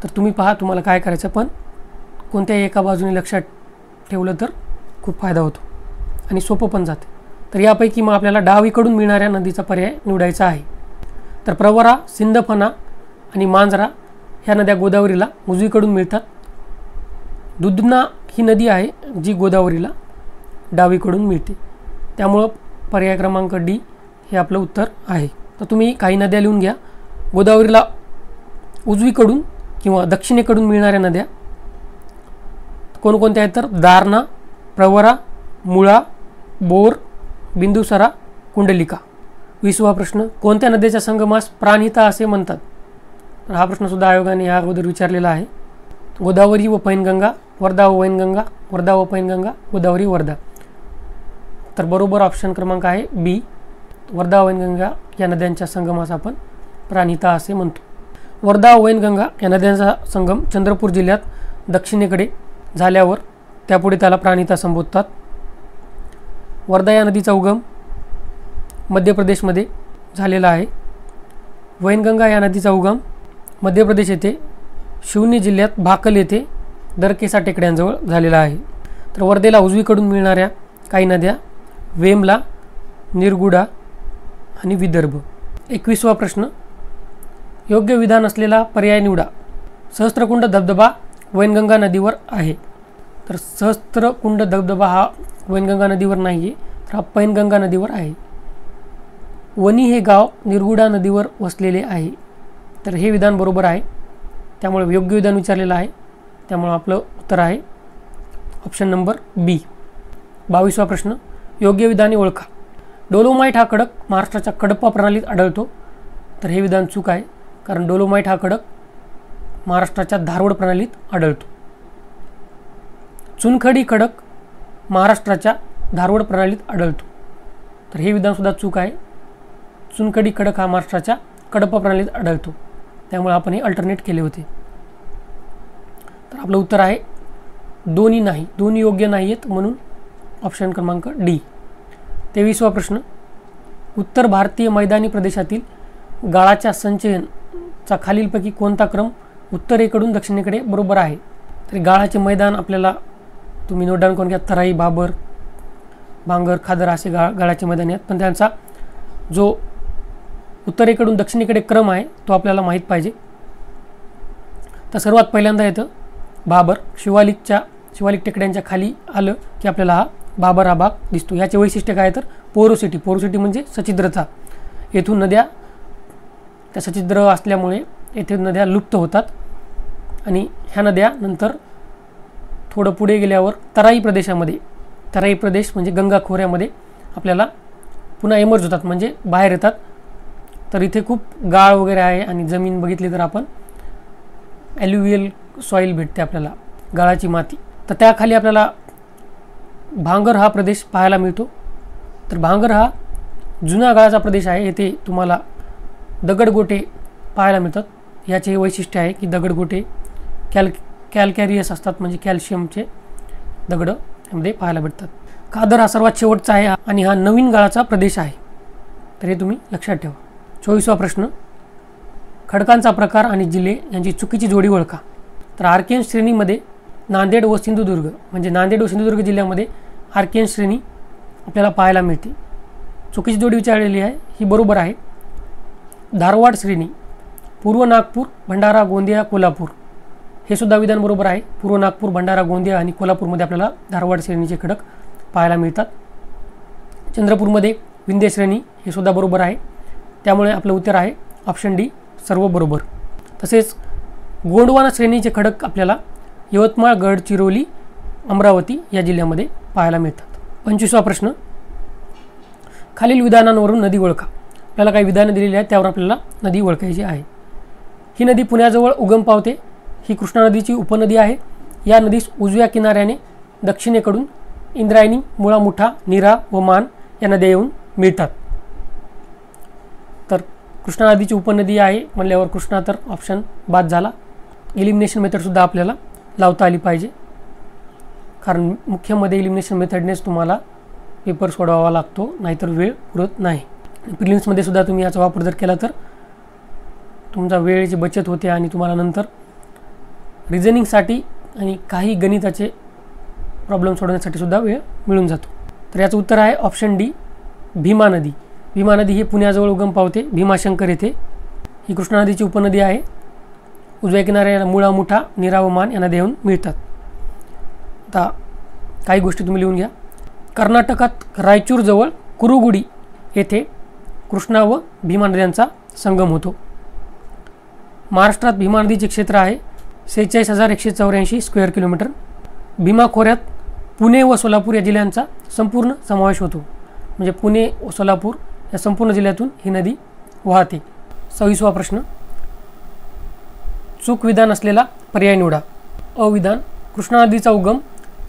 तर तुम्ही पहा तुम्हाला काय करायचं, पण कोणत्याही एका बाजूने लक्षात ठेवलं तर खूप फायदा होतो आणि सोपं पण जाते. तर यापैकी मग आपल्याला डावीकडून मिळणाऱ्या नदीचा पर्याय निवडायचा आहे. तर प्रवरा, सिंदफणा आणि मांजरा ह्या नद्या गोदावरीला उजवीकडून मिळतात. दुधना ही नदी आहे जी गोदावरीला डावीकडून मिळते. त्यामुळं पर्याय क्रमांक डी हे आपलं उत्तर आहे. तर तुम्ही काही नद्या लिहून घ्या. गोदावरीला उजवीकडून किंवा दक्षिणेकडून मिळणाऱ्या नद्या कोणकोणत्या आहेत तर दारणा, प्रवरा, मुळा, बोर, बिंदुसरा, कुंडलिका. 20वा प्रश्न, कोणत्या नद्याच्या संगमास प्राणहिता असे म्हणतात? तर हा प्रश्नसुद्धा आयोगाने या अगोदर विचारलेला आहे. गोदावरी व पैनगंगा, वर्धा व वैनगंगा, वर्धा व पैनगंगा, गोदावरी वर्धा. तर बरोबर ऑप्शन क्रमांक आहे बी, वर्धा व वैनगंगा या नद्यांच्या संगमास आपण प्राणहिता असे म्हणतो. वर्धा व वैनगंगा या नद्यांचा संगम चंद्रपूर जिल्ह्यात दक्षिणेकडे झाल्यावर त्यापुढे त्याला प्राणहिता संबोधतात. वर्धा या नदीचा उगम मध्य प्रदेशमध्ये झालेला आहे. वैनगंगा या नदीचा उगम मध्य प्रदेश येथे शिवनी जिल्ह्यात भाकल येथे दरकेसा टेकड्यांजवळ झालेला आहे. तर वर्धेला उजवीकडून मिळणाऱ्या काही नद्या वेमला, निरगुडा आणि विदर्भ. 21वा प्रश्न, योग्य विधान असलेला पर्याय निवडा. सहस्त्रकुंड धबधबा वैनगंगा नदीवर आहे. तर सहस्त्रकुंड धबधबा हा वैनगंगा नदीवर नाही आहे, तर हा पैनगंगा नदीवर आहे. वणी हे गाव निरगुडा नदीवर वसलेले आहे. तर हे विधान बरोबर आहे. त्यामुळे योग्य विधान विचारलेलं आहे. त्यामुळे आपलं उत्तर आहे ऑप्शन नंबर बी. 22वा प्रश्न, योग्य विधाने ओळखा. डोलोमाईट हा खडक महाराष्ट्राच्या कडप्पा प्रणालीत आढळतो. तर हे विधान चूक आहे, कारण डोलोमाईट हा खडक महाराष्ट्राच्या धारवड प्रणालीत आढळतो. चुनखडी खडक महाराष्ट्राच्या धारवड प्रणालीत आढळतो. तर हे विधानसुद्धा चूक आहे. चुनखडी खडक हा महाराष्ट्राच्या कडप्पा प्रणालीत आढळतो. त्यामुळे आपण हे अल्टरनेट केले होते. तर आपलं उत्तर आहे दोन्ही नाही, दोन्ही योग्य नाही आहेत, म्हणून ऑप्शन क्रमांक डी. 23वा प्रश्न, उत्तर भारतीय मैदानी प्रदेशातील गाळाच्या संचयनचा खालीलपैकी कोणता क्रम उत्तरेकडून दक्षिणेकडे बरोबर आहे? तर गाळाचे मैदान आपल्याला तुम्ही नोट डाऊन करून घ्या. तराई, बाबर, भांगर, खादर असे गाळाचे मैदान आहेत. पण त्यांचा जो उत्तरेकडून दक्षिणेकडे क्रम आहे तो आपल्याला माहीत पाहिजे. तर सर्वात पहिल्यांदा येतं बाबर. शिवालिक टेकड्यांच्या खाली आलं की आपल्याला हा बाबर हा भाग दिसतो. याचे वैशिष्ट्य काय तर पोरोसिटी. पोरोसिटी म्हणजे सच्छिद्रता. येथून नद्या त्या सच्छिद्र असल्यामुळे येथे नद्या लुप्त होतात आणि ह्या नद्या नंतर थोडं पुढे गेल्यावर तराई प्रदेशामध्ये, तराई प्रदेश म्हणजे गंगा खोऱ्यामध्ये आपल्याला पुन्हा एमर्ज होतात, म्हणजे बाहेर येतात. तर इथे खूप गाळ वगैरे आहे आणि जमीन बघितली तर आपण ॲल्युवियल सॉईल भेटते आपल्याला, गाळाची माती. तर त्याखाली आपल्याला भांगर हा प्रदेश पाहायला मिळतो. तर भांगर हा जुना गाळाचा प्रदेश आहे. येथे तुम्हाला दगडगोटे पाहायला मिळतात. याचे हे वैशिष्ट्य आहे की दगडगोटे कॅल्कॅरियस असतात, म्हणजे कॅल्शियमचे दगड यामध्ये पाहायला भेटतात. खादर हा सर्वात शेवटचा आहे आणि हा नवीन गाळाचा प्रदेश आहे. तर हे तुम्ही लक्षात ठेवा. 24वा प्रश्न, खडकांचा प्रकार आणि जिल्हे यांची चुकीची जोडी ओळखा. तर आर्कियन श्रेणीमध्ये नांदेड व सिंधुदुर्ग, म्हणजे नांदेड व सिंधुदुर्ग जिल्ह्यामध्ये आर्कियन श्रेणी आपल्याला पाहायला मिळते. चुकीची जोडी विचारलेली आहे, ही बरोबर आहे. धारवाड श्रेणी पूर्व नागपूर, भंडारा, गोंदिया, कोल्हापूर हे सुद्धा विधान बरोबर आहे. पूर्व नागपूर, भंडारा, गोंदिया आणि कोल्हापूरमध्ये आपल्याला धारवाड श्रेणीचे खडक पाहायला मिळतात. चंद्रपूरमध्ये विंध्य श्रेणी हे सुद्धा बरोबर आहे. त्यामुळे आपलं उत्तर आहे ऑप्शन डी, सर्व बरोबर. तसेच गोंडवाना श्रेणीचे खडक आपल्याला यवतमाळ, गडचिरोली, अमरावती या जिल्ह्यामध्ये पाहायला मिळतात. 25वा प्रश्न, खालील विधानांवरून नदी ओळखा. आपल्याला काही विधानं दिलेली आहेत, त्यावर आपल्याला नदी ओळखायची आहे. ही नदी पुण्याजवळ उगम पावते. ही कृष्णा नदीची उपनदी आहे. या नदीस उजव्या किनाऱ्याने दक्षिणेकडून इंद्रायणी, मुळा, मुठा, नीरा व मान या नद्या येऊन मिळतात. तर कृष्णा नदीची उपनदी आहे म्हणल्यावर कृष्णा तर ऑप्शन बाद झाला. एलिमिनेशन मेथडसुद्धा आपल्याला लावता आली पाहिजे, कारण मुख्यमध्ये एलिमिनेशन मेथडनेच तुम्हाला पेपर सोडवावा लागतो, नाहीतर वेळ पुरत नाही. प्रिलिम्समध्ये सुद्धा तुम्ही याचा वापर जर केला तर तुमचा वेळेची बचत होते आणि तुम्हाला नंतर रिझनिंगसाठी आणि काही गणिताचे प्रॉब्लेम सोडवण्यासाठी सुद्धा वेळ मिळून जातो. तर याचं उत्तर आहे ऑप्शन डी, भीमा नदी. भीमा नदी ही पुण्याजवळ उगम पावते, भीमाशंकर येथे. ही कृष्णा नदीची उपनदी आहे. उजव्या किनाऱ्याला मुळा, मुठा, नीरा व मान या नद्या येऊन मिळतात. आता काही गोष्टी तुम्ही लिहून घ्या. कर्नाटकात रायचूरजवळ कुरुगुडी येथे कृष्णा व भीमा नद्यांचा संगम होतो. महाराष्ट्रात भीमा नदीचे क्षेत्र आहे 46,184 स्क्वेअर किलोमीटर. भीमा खोऱ्यात पुणे व सोलापूर या जिल्ह्यांचा संपूर्ण समावेश होतो. म्हणजे पुणे व सोलापूर या संपूर्ण जिल्ह्यातून ही नदी वाहते. 26वा प्रश्न, चूक विधान असलेला पर्याय निवडा. अविधान, कृष्णा नदीचा उगम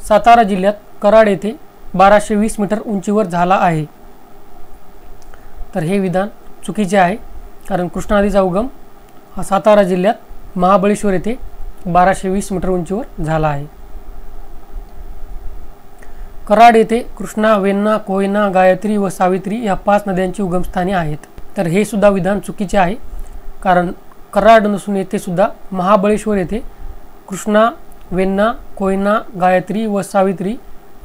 सातारा जिल्ह्यात कराड येथे 1220 मीटर उंचीवर झाला आहे. तर हे विधान चुकीचे आहे, कारण कृष्णा नदीचा उगम हा सातारा जिल्ह्यात महाबळेश्वर येथे 1220 मीटर उंचीवर झाला आहे. कराड येथे कृष्णा, वेण्णा, कोयना, गायत्री व सावित्री या 5 नद्यांची उगमस्थाने आहेत. तर हे सुद्धा विधान चुकीचे आहे, कारण कराड नसून येथे सुद्धा महाबळेश्वर येथे कृष्णा, वेण्णा, कोयना, गायत्री व सावित्री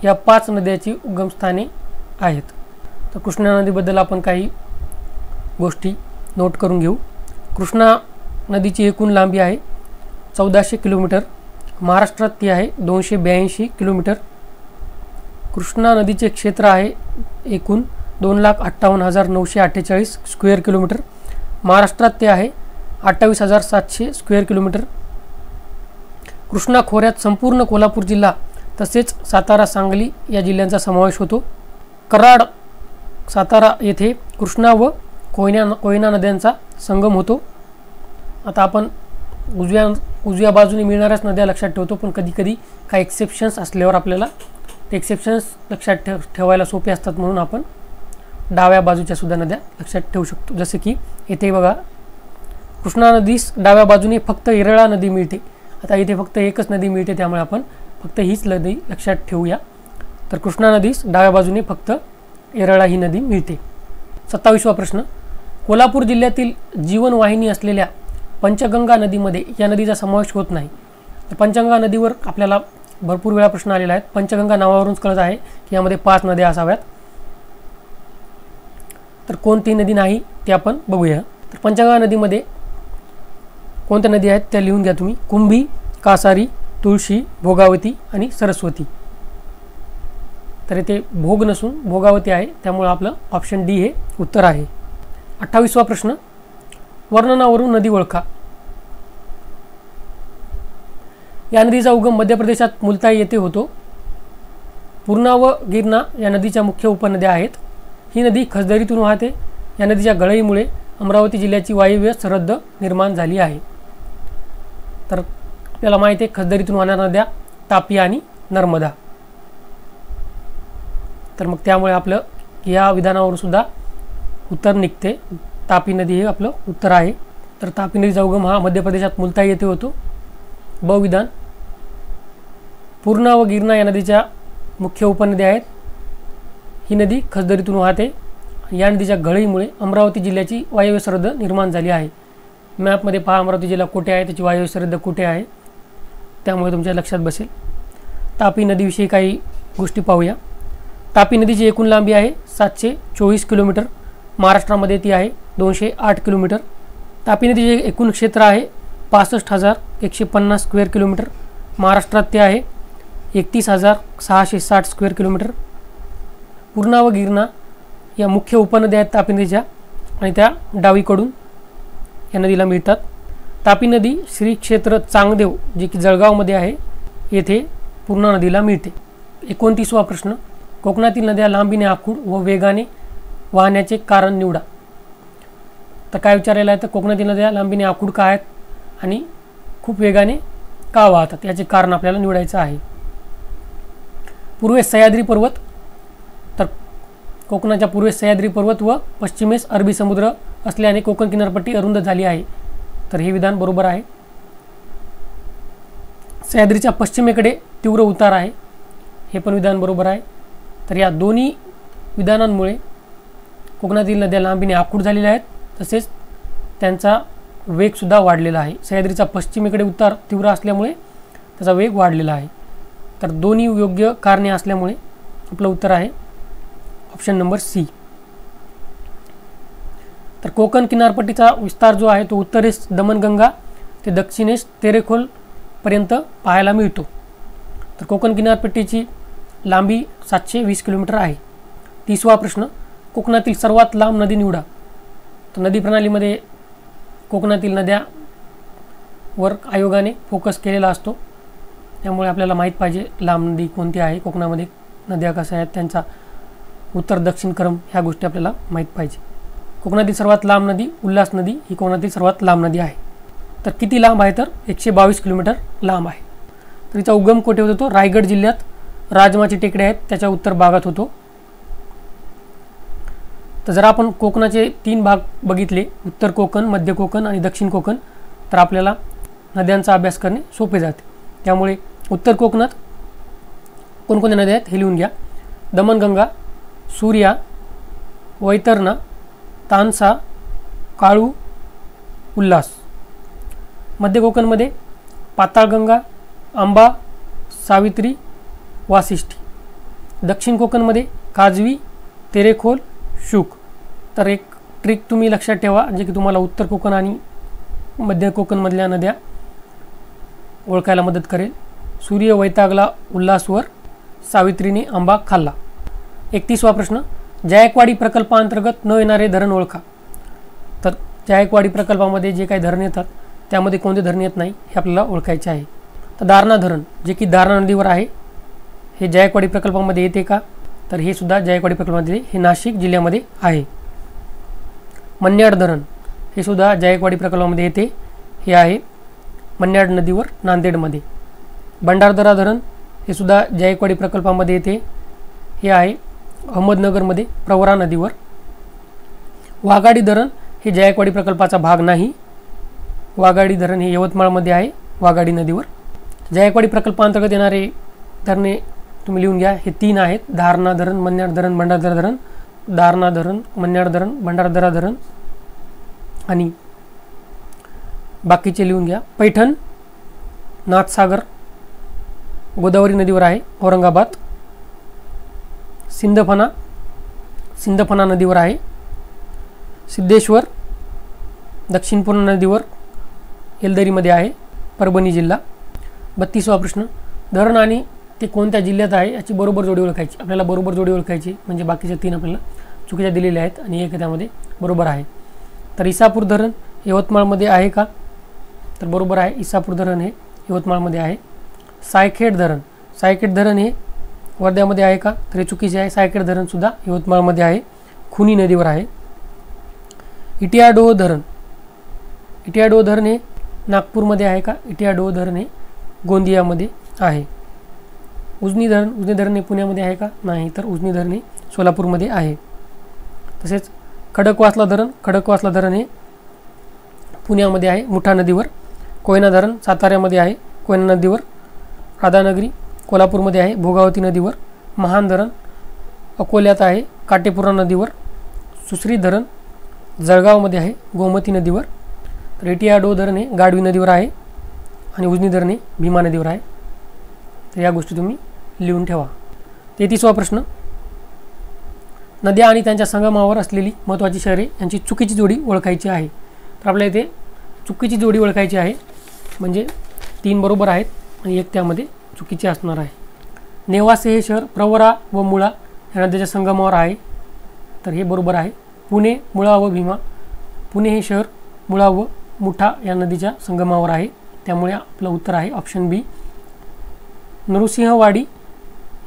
या 5 नद्याची उगमस्थाने आहेत. तर कृष्णा नदीबद्दल आपण काही गोष्टी नोट करून घेऊ. कृष्णा नदीची एकूण लांबी आहे 1400 किलोमीटर. महाराष्ट्रात ती आहे 282 किलोमीटर. कृष्णा नदीचे क्षेत्र आहे एकूण 2,58,948 स्क्वेअर किलोमीटर. महाराष्ट्रात ते आहे 28,700 स्क्वेअर किलोमीटर. कृष्णा खोऱ्यात संपूर्ण कोल्हापूर जिल्हा तसेच सातारा, सांगली या जिल्ह्यांचा समावेश होतो. कराड, सातारा येथे कृष्णा व कोयना नद्यांचा संगम होतो. आता आपण उजव्या बाजूने मिळणाऱ्याच नद्या लक्षात ठेवतो, पण कधीकधी काही एक्सेप्शन्स असल्यावर आपल्याला ते एक्सेप्शन्स लक्षात ठेवायला सोपे असतात, म्हणून आपण डाव्या बाजूच्या सुद्धा नद्या लक्षात ठेवू शकतो. जसे की येथे बघा, कृष्णा नदीस डाव्या बाजूने फक्त येरळा नदी मिळते. आता इथे फक्त एकच नदी मिळते, त्यामुळे आपण फक्त हीच नदी लक्षात ठेवूया. तर कृष्णा नदीस डाव्या बाजूने फक्त येरळा ही नदी मिळते. 27वा प्रश्न, कोल्हापूर जिल्ह्यातील जीवनवाहिनी असलेल्या पंचगंगा नदीमध्ये या नदीचा समावेश होत नाही. तर पंचगंगा नदीवर आपल्याला भरपूर वेळा प्रश्न आलेला आहे. पंचगंगा नावावरूनच कळत आहे की यामध्ये 5 नद्या असाव्यात. तर कोणती नदी नाही ते आपण बघूया. तर पंचगंगा नदीमध्ये कोणत्या नदी आहेत त्या लिहून घ्या तुम्ही. कुंभी, कासारी, तुळशी, भोगावती आणि सरस्वती. तर इथे भोग नसून भोगावती आहे, त्यामुळे आपलं ऑप्शन डी हे उत्तर आहे. 28वा प्रश्न, वर्णनावरून नदी ओळखा. या नदीचा उगम मध्य प्रदेशात मुलताई येथे होतो. पूर्णा व गिरणा या नदीच्या मुख्य उपनद्या आहेत. ही नदी खसदरीतून वाहते. या नदीच्या गळईमुळे अमरावती जिल्ह्याची वायव्य सरहद्द निर्माण झाली आहे. तर आपल्याला माहिती आहे खसदरीतून वाहणाऱ्या नद्या तापी आणि नर्मदा. तर मग त्यामुळे आपलं या विधानावरून सुद्धा उत्तर निघते. तापी नदी हे आपलं उत्तर आहे. तर तापी नदीचा उगम हा मध्य प्रदेशात मुलताई येथे होतो. ब विधान, पूर्णा व गिरणा या नदीच्या मुख्य उपनद्या आहेत. ही नदी खसदरीतून वाहते. या नदीच्या गळीमुळे अमरावती जिल्ह्याची वायव्य सरहद्द निर्माण झाली आहे. मॅपमध्ये पहा अमरावती जिल्हा कुठे आहे, त्याची वायव्य सरहद्द कुठे आहे, त्यामुळे तुमच्या लक्षात बसेल. तापी नदीविषयी काही गोष्टी पाहूया. तापी नदीची एकूण लांबी आहे 724 किलोमीटर. महाराष्ट्रामध्ये ती आहे 208 किलोमीटर. तापी नदीचे एकूण क्षेत्र आहे 65,150 स्क्वेअर किलोमीटर. महाराष्ट्रात ते आहे 31,660 स्क्वेअर किलोमीटर. पूर्णा व गिरणा या मुख्य उपनद्या आहेत तापी नदीच्या, आणि त्या डावीकडून या नदीला मिळतात. तापी नदी श्री क्षेत्र चांगदेव जे की जळगावमध्ये आहे येथे पूर्णा नदीला मिळते. 29वा प्रश्न, कोकणातील नद्या लांबीने आखूड व वेगाने वाहण्याचे कारण निवडा. तर काय विचारायला आहे, तर कोकणातील नद्या लांबीने आखूड का आहेत, आणि खूप वेगाने का वाहतात याचे कारण आपल्याला निवडायचं आहे. पूर्वेस सह्याद्री पर्वत, तर कोकणाच्या पूर्वेस सह्याद्री पर्वत व पश्चिमेस अरबी समुद्र असल्याने कोकण किनारपट्टी अरुंद झाली आहे. तर हे विधान बरोबर आहे. सह्याद्रीच्या पश्चिमेकडे तीव्र उतार आहे, हे पण विधान बरोबर आहे. तर या दोन्ही विधानांमुळे कोकणातील नद्या लांबीने आखूड झालेल्या आहेत, तसेच त्यांचा वेगसुद्धा वाढलेला आहे. सह्याद्रीचा पश्चिमेकडे उतार तीव्र असल्यामुळे त्याचा वेग वाढलेला आहे. तर दोन्ही योग्य कारणे असल्यामुळे आपलं उत्तर आहे ऑप्शन नंबर सी. तर कोकण किनारपट्टीचा विस्तार जो आहे तो उत्तरेस दमणगंगा ते दक्षिणेस तेरेखोल पर्यंत पाहायला मिळतो. तर कोकण किनारपट्टीची लांबी 720 किलोमीटर आहे. 30वा प्रश्न, कोकणातील सर्वात लांब नदी निवडा. तर नदी प्रणालीमध्ये कोकणातील नद्यावर आयोगाने फोकस केलेला असतो, त्यामुळे आपल्याला माहीत पाहिजे लांब नदी कोणती आहे, कोकणामध्ये नद्या कशा आहेत, त्यांचा उत्तर दक्षिण क्रम, ह्या गोष्टी आपल्याला माहीत पाहिजे. कोकणातील सर्वात लांब नदी उल्हास नदी ही कोकणातील सर्वात लांब नदी आहे. तर किती लांब आहे, तर 122 किलोमीटर लांब आहे. तर हिचा उगम कुठे होतो, रायगड जिल्ह्यात राजमाची टेकडे आहेत त्याच्या उत्तर भागात होतो. तर जर आपण कोकणाचे 3 भाग बघितले, उत्तर कोकण, मध्य कोकण आणि दक्षिण कोकण, तर आपल्याला नद्यांचा अभ्यास करणे सोपे जाते. त्यामुळे उत्तर कोकणात कोणकोणत्या नद्या आहेत हे लिहून घ्या. दमणगंगा, सूर्या, वैतरणा, तानसा, काळू, उल्हास. मध्य कोकणमध्ये पाताळगंगा, अंबा, सावित्री, वासिष्ठी. दक्षिण कोकणमध्ये काजवी, तेरेखोल, शुक. तर एक ट्रिक तुम्ही लक्षात ठेवा, जे की तुम्हाला उत्तर कोकण आणि मध्य कोकणमधल्या नद्या ओळखायला मदत करेल. सूर्य वैतागला उल्हासवर, सावित्रीने आंबा खाल्ला. 31वा प्रश्न, जायकवाडी प्रकल्पांतर्गत न येणारे धरण ओळखा. तर जायकवाडी प्रकल्पामध्ये जे काही धरण येतात त्यामध्ये कोणते धरण येत नाही हे आपल्याला ओळखायचे आहे. तर दारणा धरण, जे की दारणा नदीवर आहे, हे जायकवाडी प्रकल्पामध्ये येते का, तर हे सुद्धा जायकवाडी प्रकल्पामध्ये, हे नाशिक जिल्ह्यामध्ये आहे. मन्याड धरण, हे सुद्धा जायकवाडी प्रकल्पामध्ये येते, हे आहे मन्याड नदीवर नांदेडमध्ये. भंडारदरा धरण, हे सुद्धा जायकवाडी प्रकल्पामध्ये येते, हे आहे अहमदनगरमध्ये प्रवरा नदीवर. वाघाडी धरण हे जायकवाडी प्रकल्पाचा भाग नाही, वाघाडी धरण हे यवतमाळमध्ये आहे वाघाडी नदीवर. जायकवाडी प्रकल्पांतर्गत येणारे धरणे तुम्ही लिहून घ्या, हे 3 आहेत, दारणा धरण, मन्याड धरण, भंडारदरा धरण. दारणा धरण, मन्याड धरण, भंडारदरा धरण आणि बाकीचे लिहून घ्या. पैठण, नाथसागर गोदावरी नदीवर आहे औरंगाबाद. सिंदफणा नदीवर आहे. सिद्धेश्वर दक्षिण पूर्णा नदीवर येलदरीमध्ये आहे, परभणी जिल्हा. 32वा प्रश्न, धरण आणि ते कोणत्या जिल्ह्यात आहे याची बरोबर जोडी ओळखायची. आपल्याला बरोबर जोडी ओळखायची म्हणजे बाकीच्या 3 आपल्याला चुकीच्या दिलेल्या आहेत आणि एक त्यामध्ये बरोबर आहे. तर इसापूर धरण यवतमाळमध्ये आहे का, तर बरोबर आहे, इसापूर धरण हे यवतमाळमध्ये आहे. सायखेड धरण हे वर्ध्यामध्ये आहे का, तर हे चुकीचे आहे. सायखेड धरणसुद्धा यवतमाळमध्ये आहे, खुनी नदीवर आहे. इटियाडोह धरण हे नागपूरमध्ये आहे का, इटियाडोह धरण हे गोंदियामध्ये आहे. उजनी धरण हे पुण्यामध्ये आहे का, नाही, तर उजनी धरण हे सोलापूरमध्ये आहे. तसेच खडकवासला धरण हे पुण्यामध्ये आहे मुठा नदीवर. कोयना धरण साताऱ्यामध्ये आहे कोयना नदीवर. राधानगरी कोल्हापूरमध्ये आहे भोगावती नदीवर. महान धरण अकोल्यात आहे काटेपुरा नदीवर. सुसरी धरण जळगावमध्ये आहे गोमती नदीवर. तर इटियाडोह धरण हे गाढवी नदीवर आहे आणि उजनी धरण हे भीमा नदीवर आहे. तर या गोष्टी तुम्ही लिहून ठेवा. 33वा प्रश्न, नद्या आणि त्यांच्या संगमावर असलेली महत्त्वाची शहरे यांची चुकीची जोडी ओळखायची आहे. तर आपल्याला इथे चुकीची जोडी ओळखायची आहे, म्हणजे 3 बरोबर आहेत आणि 1 त्यामध्ये चुकीचे असणार आहे. नेवासे हे शहर प्रवरा व मुळा या नद्याच्या संगमावर आहे, तर हे बरोबर आहे. पुणे, मुळा व भीमा, पुणे हे शहर मुळा व मुठा या नदीच्या संगमावर आहे, त्यामुळे आपलं उत्तर आहे ऑप्शन बी. नृसिंहवाडी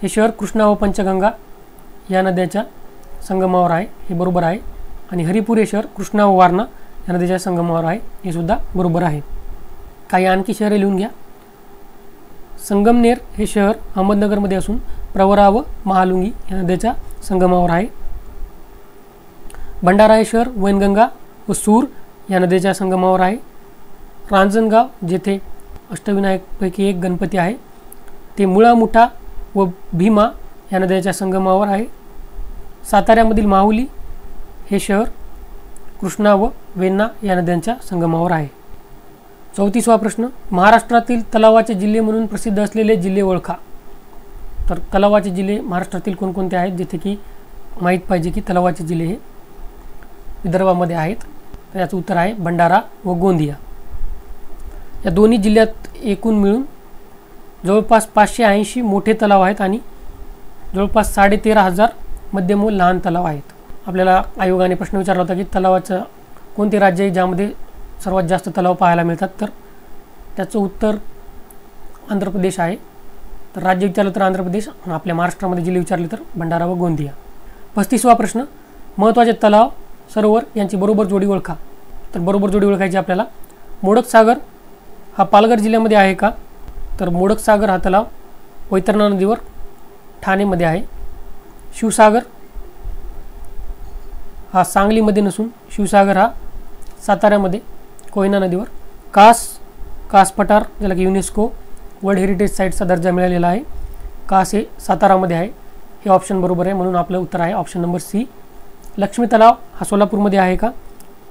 हे शहर कृष्णा व पंचगंगा या नद्याच्या संगमावर आहे, हे बरोबर आहे. आणि हरिपूर हे शहर कृष्णा व वारणा या नदीच्या संगमावर आहे, हे सुद्धा बरोबर आहे. काही आणखी शहरे लिहून घ्या. संगमनेर हे शहर अहमदनगरमध्ये असून प्रवरा व महालुंगी या नद्याच्या संगमावर आहे. भंडारा हे शहर वैनगंगा व सूर या नद्याच्या संगमावर आहे. रांजणगाव जेथे अष्टविनायकपैकी एक गणपती आहे ते मुळा मुठा व भीमा या नद्याच्या संगमावर आहे. साताऱ्यामधील माहुली हे शहर कृष्णा व वेण्णा या नद्यांच्या संगमावर आहे. 34वा प्रश्न, महाराष्ट्रातील तलावाचे जिल्हे म्हणून प्रसिद्ध असलेले जिल्हे ओळखा. तर तलावाचे जिल्हे महाराष्ट्रातील कोणकोणते आहेत, जेथे की माहीत पाहिजे की तलावाचे जिल्हे हे विदर्भामध्ये आहेत. तर याचं उत्तर आहे भंडारा व गोंदिया. या दोन्ही जिल्ह्यात एकूण मिळून जवळपास 580 मोठे तलाव आहेत आणि जवळपास 13,500 मध्यम व लहान तलाव आहेत. आपल्याला आयोगाने प्रश्न विचारला होता की तलावाचं कोणते राज्य आहे ज्यामध्ये सर्वात जास्त तलाव पाहायला मिळतात. तर त्याचं उत्तर आंध्र प्रदेश आहे. तर राज्य विचारलं तर आंध्र प्रदेश, आपल्या महाराष्ट्रामध्ये जिल्हे विचारले तर भंडारा व गोंदिया. 35वा प्रश्न, महत्त्वाचे तलाव सरोवर यांची बरोबर जोडी ओळखा. तर बरोबर जोडी ओळखायची आपल्याला. मोडक सागर हा पालघर जिल्ह्यामध्ये आहे का? तर मोडक सागर हा तलाव वैतरणा नदीवर ठाणेमध्ये आहे. शिवसागर हा सांगलीमध्ये नसून शिवसागर हा साताऱ्यामध्ये कोयना नदीवर. कास पठार ज्याला की युनेस्को वर्ल्ड हेरिटेज साईटचा दर्जा मिळालेला आहे, कास हे सातारामध्ये आहे. हे ऑप्शन बरोबर आहे, म्हणून आपलं उत्तर आहे ऑप्शन नंबर सी. लक्ष्मी तलाव हा सोलापूरमध्ये आहे का?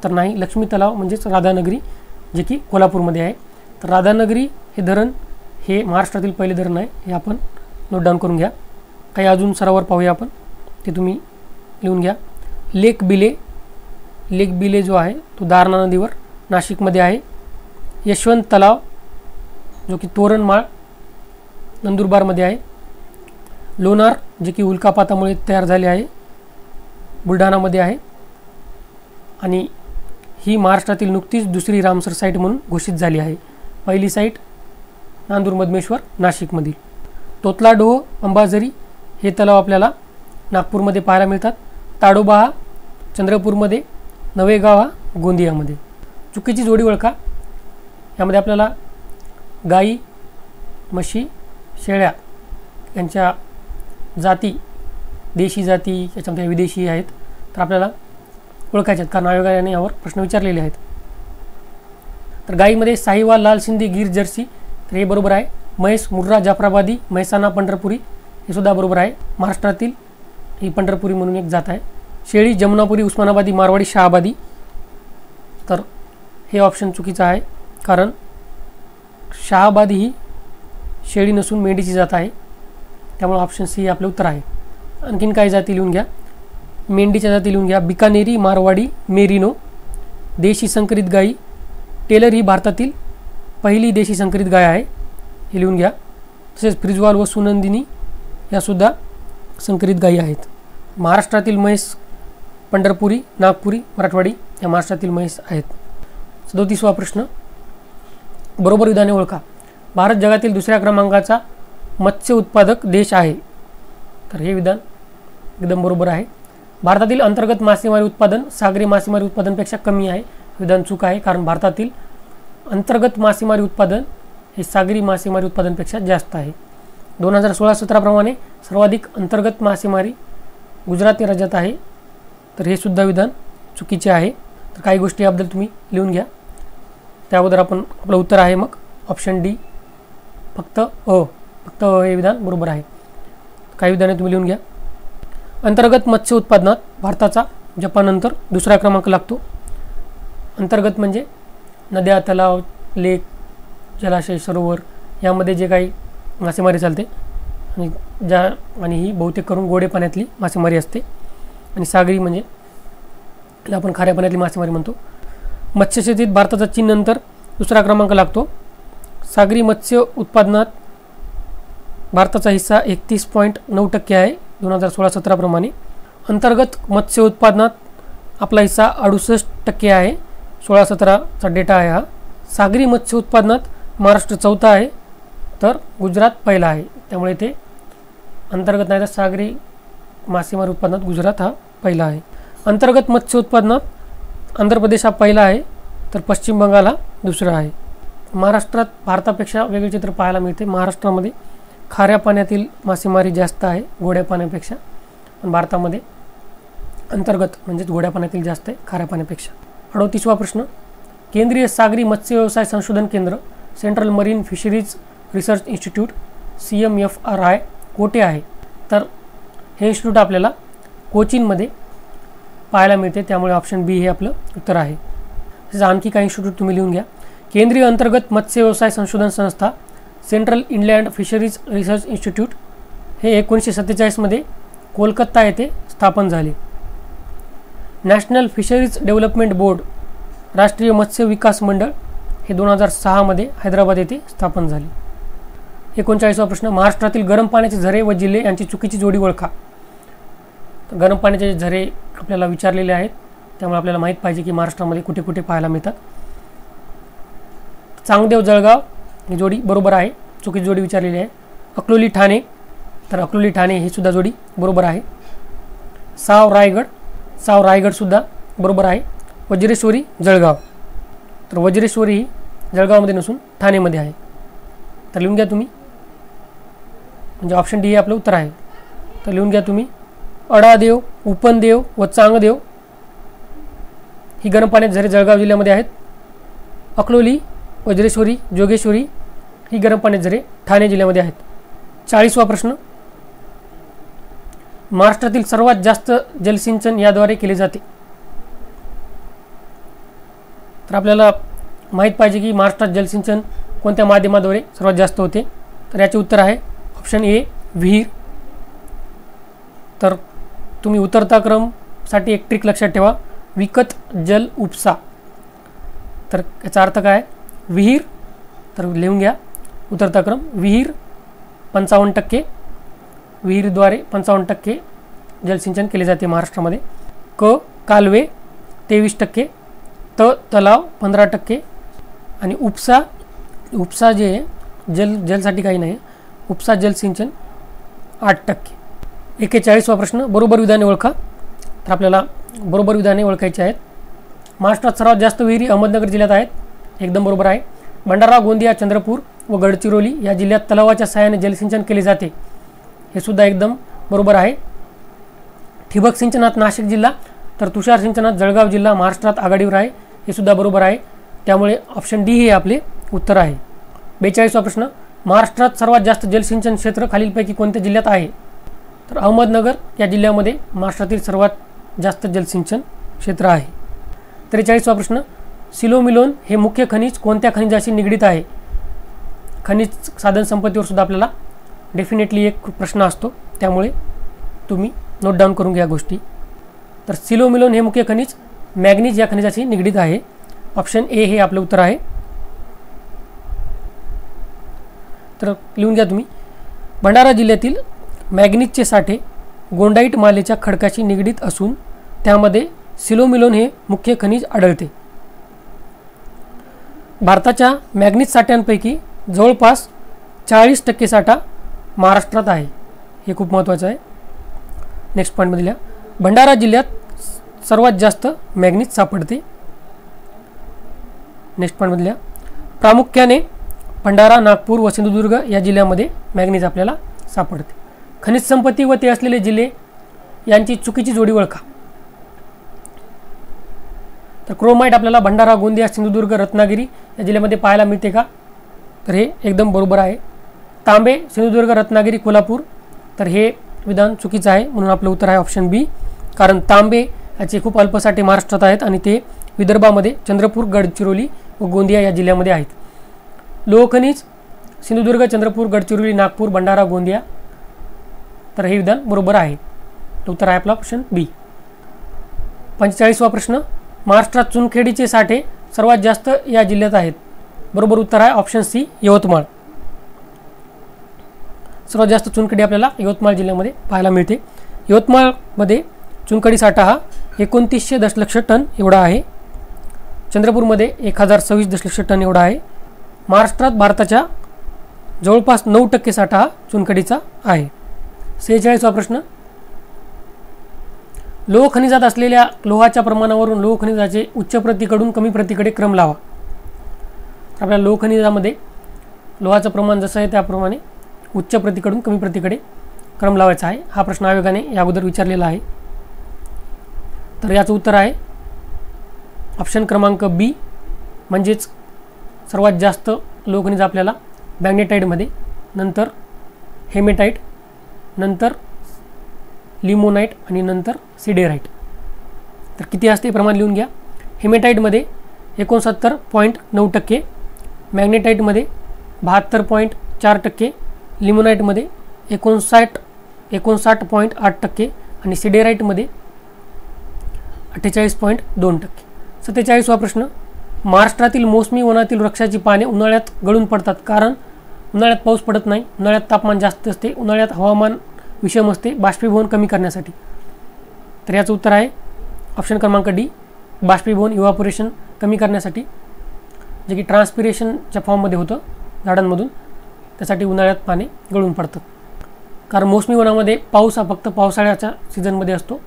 तर नाही. लक्ष्मी तलाव म्हणजेच राधानगरी जे की कोल्हापूरमध्ये आहे. तर राधानगरी हे धरण हे महाराष्ट्रातील पहिले धरण आहे, हे आपण नोट डाऊन करून घ्या. काही अजून सरावर पाहूया आपण, ते तुम्ही लिहून घ्या. लेक बिले जो आहे तो दारणा नदीवर नाशिकमध्ये आहे. यशवंत तलाव जो की तोरणमाळ नंदुरबारमध्ये आहे. लोणार जे की उल्कापातामुळे तयार झाले आहे बुलढाणामध्ये आहे. आणि ही महाराष्ट्रातील नुकतीच दुसरी रामसर साईट म्हणून घोषित झाली आहे. पहिली साईट नांदूर मधमेश्वर नाशिकमधील. तोतलाडोह अंबाझरी हे तलाव आपल्याला नागपूरमध्ये पाहायला मिळतात. ताडोबा हा चंद्रपूरमध्ये, नवेगाव हा गोंदियामध्ये. चुकीची जोडी ओळखा. यामध्ये आपल्याला गाई, म्हशी, शेळ्या यांच्या जाती, देशी जाती याच्यामध्ये विदेशी आहेत, तर आपल्याला ओळखायचे आहेत कारण आयोगाने यावर प्रश्न विचारलेले आहेत. तर गाईमध्ये साहिवाल, लाल सिंधी, गिर जर्सी, तर हे बरोबर आहे. म्हैस मुर्रा जाफराबादी, म्हैसाणा पंढरपुरी हे सुद्धा बरोबर आहे. महाराष्ट्रातील ही पंढरपुरी म्हणून एक जात आहे. शेळी जमुनापुरी, उस्मानाबादी, मारवाडी, शहाबादी, तर हे ऑप्शन चुकीचं आहे कारण शहाबादी ही शेळी नसून मेंढीची जात आहे, त्यामुळे ऑप्शन सी आपले उत्तर आहे. आणखीन काही जाती लिहून घ्या. मेंढीच्या जाती लिहून घ्या. बिकानेरी, मारवाडी, मेरिनो. देशी संकरित गाई, टेलर ही भारतातील पहिली देशी संकरित गाय आहे, हे लिहून घ्या. तसेच फ्रिजवाल व सुनंदिनी यासुद्धा संकरित गायी आहेत. महाराष्ट्रातील म्हैस पंढरपुरी, नागपुरी, मराठवाडी या महाराष्ट्रातील म्हैस आहेत. 37वा प्रश्न, बरोबर विधाने ओळखा. भारत जगातील दुसऱ्या क्रमांकाचा मत्स्य उत्पादक देश आहे. तर हे विधान एकदम बरोबर आहे. भारतातील अंतर्गत मासेमारी उत्पादन सागरी मासेमारी उत्पादनापेक्षा कमी आहे. विधान चूक आहे कारण भारतातील अंतर्गत मासेमारी उत्पादन हे सागरी मासेमारी उत्पादनापेक्षा जास्त आहे. 2016-17 प्रमाणे सर्वाधिक अंतर्गत मासेमारी गुजरात या राज्यात आहे, तर हे सुद्धा विधान चुकीचे आहे. तर काही गोष्टी याबद्दल तुम्ही लिहून घ्या. त्याबद्दल आपलं उत्तर आहे मग ऑप्शन डी, फक्त हे विधान बरोबर आहे. काही विधाने तुम्ही लिहून घ्या. अंतर्गत मत्स्य उत्पादनात भारताचा जपाननंतर दुसरा क्रमांक लागतो. अंतर्गत म्हणजे नद्या, तलाव, लेक, जलाशय, सरोवर यामध्ये जे काही मासेमारी चालते आणि ही बहुतेक करून गोडे पाण्यातली मासेमारी असते. आणि सागरी म्हणजे आपण खाऱ्या पाण्यातली मासेमारी म्हणतो. मत्स्यशेतीत भारताचा चीननंतर दुसरा क्रमांक लागतो. सागरी मत्स्य उत्पादनात भारताचा हिस्सा 31.9% आहे 2016-17 प्रमाणे. अंतर्गत मत्स्य उत्पादनात आपला हिस्सा 68% आहे. 16-17चा डेटा आहे हा. सागरी मत्स्य उत्पादनात महाराष्ट्र चौथा आहे तर गुजरात पहिला आहे. त्यामुळे ते अंतर्गत नाही तर सागरी मासेमारी उत्पादनात गुजरात हा पहिला आहे. अंतर्गत मत्स्य उत्पादनात आंध्र प्रदेश हा पहिला आहे तर पश्चिम बंगाल हा दुसरा आहे. महाराष्ट्रात भारतापेक्षा वेगळे चित्र पाहायला मिळते। महाराष्ट्रामध्ये खाऱ्या पाण्यातील मासेमारी जास्त आहे गोड्या पाण्यापेक्षा, पण भारतामध्ये अंतर्गत म्हणजेच गोड्या पाण्यातील जास्त आहे खाऱ्या पाण्यापेक्षा। 38वा प्रश्न, केंद्रीय सागरी मत्स्य व्यवसाय संशोधन केंद्र central marine fisheries research institute CMFRI कोठे आहे? तर हे इन्स्टिट्यूट आपल्याला कोचीनमध्ये पाहायला मिळते, त्यामुळे ऑप्शन बी हे आपलं उत्तर आहे। तसेच आणखी काही इन्स्टिट्यूट तुम्ही लिहून घ्या। केंद्रीय अंतर्गत मत्स्य व्यवसाय संशोधन संस्था central inland fisheries research institute हे 1947 मध्ये कोलकाता येथे स्थापन झाले। नॅशनल फिशरीज डेव्हलपमेंट बोर्ड राष्ट्रीय मत्स्य विकास मंडळ हे 2006 मध्ये हैदराबाद येथे स्थापन झाले। 39वा प्रश्न, महाराष्ट्रातील गरम पाण्याचे झरे व जिल्हे यांची चुकीची जोडी ओळखा। तर गरम पाण्याचे झरे आपल्याला विचारलेले आहेत, त्यामुळे आपल्याला माहीत पाहिजे की महाराष्ट्रामध्ये कुठे कुठे पाहायला मिळतात। चांगदेव जळगाव ही जोडी बरोबर आहे, चुकीची जोडी विचारलेली आहे। अकलोली ठाणे, तर अकलोली ठाणे ही सुद्धा जोडी बरोबर आहे। साव रायगड सुद्धा बरोबर आहे। वज्रेश्वरी जळगाव, तर वज्रेश्वरी ही जळगावमध्ये नसून ठाणेमध्ये आहे, तर लिहून घ्या तुम्ही, म्हणजे ऑप्शन डी हे आपलं उत्तर आहे। तर लिहून घ्या तुम्ही, अडादेव, उपनदेव व चांगदेव ही गरम पाण्याचे झरे जळगाव जिल्ह्यामध्ये आहेत। अकलोली, वज्रेश्वरी, जोगेश्वरी ही गरम पाण्याचे झरे ठाणे जिल्ह्यामध्ये आहेत। 40वा प्रश्न, महाराष्ट्रातील सर्वात जास्त जलसिंचन याद्वारे केले जाते। तर आपल्याला माहीत पाहिजे की महाराष्ट्रात जलसिंचन कोणत्या माध्यमाद्वारे सर्वात जास्त होते, तर याचे उत्तर आहे ऑप्शन ए विहीर। तर तुम्ही उतरता क्रमसाठी एक ट्रिक लक्षात ठेवा, विकत जल उपसा। तर याचा अर्थ काय, विहीर, तर लिहून घ्या उतरता क्रम, विहीर 55%, विहीरद्वारे 55% जलसिंचन केले जाते महाराष्ट्रामध्ये। क कालवे 23%, तलाव 15% आणि उपसा जे जलसाठी काही नाही, उपसा जलसिंचन 8%। 41वा प्रश्न, बरोबर विधाने ओळखा। तर आपल्याला बरोबर विधाने ओळखायची आहेत। महाराष्ट्रात सर्वात जास्त विहिरी अहमदनगर जिल्ह्यात आहेत, एकदम बरोबर आहे। भंडारा, गोंदिया, चंद्रपूर व गडचिरोली या जिल्ह्यात तलावाच्या सहाय्याने जलसिंचन केले जाते, हे सुद्धा एकदम बरोबर आहे। ठिबक सिंचनात नाशिक जिल्हा, तर तुषार सिंचनात जळगाव जिल्हा महाराष्ट्रात आघाडीवर आहे, हे सुद्धा बरोबर आहे, त्यामुळे ऑप्शन डी हे आपले उत्तर आहे। 42वा प्रश्न, महाराष्ट्रात सर्वात जास्त जलसिंचन क्षेत्र खालीलपैकी कोणत्या जिल्ह्यात आहे? तर अहमदनगर या जिल्ह्यामध्ये महाराष्ट्रातील सर्वात जास्त जलसिंचन क्षेत्र आहे। 43वा प्रश्न, सिलोमिलोन हे मुख्य खनिज कोणत्या खनिजाशी निगडीत आहे? खनिज साधन संपत्तीवर सुद्धा आपल्याला डेफिनेटली एक प्रश्न असतो, त्यामुळे तुम्ही नोट डाऊन करून घ्या गोष्टी। तर सिलोमिलोन हे मुख्य खनिज मॅग्नीज या खनिजाशी निगडीत आहे, ऑप्शन ए हे आपलं उत्तर आहे। तर लिहून घ्या तुम्ही, भंडारा जिल्ह्यातील मॅग्नीजचे साठे गोंडाईट मालेच्या खडकाशी निगडीत असून त्यामध्ये सिलोमिलोन हे मुख्य खनिज आढळते। भारताच्या मॅग्नीज साठ्यांपैकी जवळपास 40% साठा महाराष्ट्रात आहे, हे खूप महत्त्वाचं आहे। नेक्स्ट पॉईंटमध्ये लिहा, भंडारा जिल्ह्यात सर्वात जास्त मॅग्नीज सापडते। नेक्स्ट पॉईंटमध्ये लिहा, प्रामुख्याने भंडारा, नागपूर व सिंधुदुर्ग या जिल्ह्यामध्ये मॅग्नीज आपल्याला सापडते। खनिज संपत्ती व ते असलेले जिल्हे यांची चुकीची जोडी ओळखा। तर क्रोमाइट आपल्याला भंडारा, गोंदिया, सिंधुदुर्ग, रत्नागिरी या जिल्ह्यामध्ये पाहायला मिळते का? तर हे एकदम बरोबर आहे। तांबे सिंधुदुर्ग, रत्नागिरी, कोल्हापूर, तर हे विधान चुकीचं आहे, म्हणून आपलं उत्तर आहे ऑप्शन बी, कारण तांबे याचे खूप अल्प साठे महाराष्ट्रात आहेत आणि ते विदर्भामध्ये चंद्रपूर, गडचिरोली व गोंदिया या जिल्ह्यामध्ये आहेत। लोह खनिज सिंधुदुर्ग, चंद्रपूर, गडचिरोली, नागपूर, भंडारा, गोंदिया, तर हे विधान बरोबर आहे, उत्तर आहे आपला ऑप्शन बी। 45वा प्रश्न, महाराष्ट्रात चुनखेडीचे साठे सर्वात जास्त या जिल्ह्यात आहेत, बरोबर उत्तर आहे ऑप्शन सी यवतमाळ। सर्वात जास्त चुनखडी आपल्याला यवतमाळ जिल्ह्यामध्ये पाहायला मिळते। यवतमाळमध्ये चुनखडी साठा हा 2900 दशलक्ष टन एवढा आहे, चंद्रपूरमध्ये 1026 दशलक्ष टन एवढा आहे। महाराष्ट्रात भारताच्या जवळपास 9% साठा हा चुनखडीचा आहे। 46वा प्रश्न, लोह खनिजात असलेल्या लोहाच्या प्रमाणावरून लोह खनिजाचे उच्च प्रतीकडून कमी प्रतीकडे क्रम लावा। तर आपल्याला लोह खनिजामध्ये लोहाचं प्रमाण जसं आहे त्याप्रमाणे उच्च प्रतीकडून कमी प्रतीकडे क्रम लावायचा आहे. हा प्रश्न आयोगाने या अगोदर विचारलेला आहे. तर याचं उत्तर आहे ऑप्शन क्रमांक बी, म्हणजेच सर्वात जास्त लोह खनिज आपल्याला मॅग्नेटाईटमध्ये, नंतर हेमेटाईट, नंतर लिमोनाईट आणि नंतर सिडेराईट. तर किती असते प्रमाण लिहून घ्या. हेमेटाईटमध्ये 69.9%, मॅग्नेटाईटमध्ये 72.4%, लिमोनाईटमध्ये 59.8% आणि सिडेराईटमध्ये 48.2%. 47वा प्रश्न, महाराष्ट्रातील मोसमी वनातील वृक्षाची पाने उन्हाळ्यात गळून पडतात कारण उन्हाळ्यात पाऊस पडत नाही, उन्हाळ्यात तापमान जास्त असते, उन्हाळ्यात हवामान विषम असते, बाष्पीभवन कमी करण्यासाठी. तर याचं उत्तर आहे ऑप्शन क्रमांक डी, बाष्पीभवन इव्हापोरेशन कमी करण्यासाठी, जे की ट्रान्सपिरेशनच्या फॉर्ममध्ये होतं झाडांमधून, त्यासाठी उन्हाळ्यात पाने गळून पडतात. कारण मोसमी वनामध्ये पाऊस हा फक्त पावसाळ्याच्या सीझनमध्ये असतो.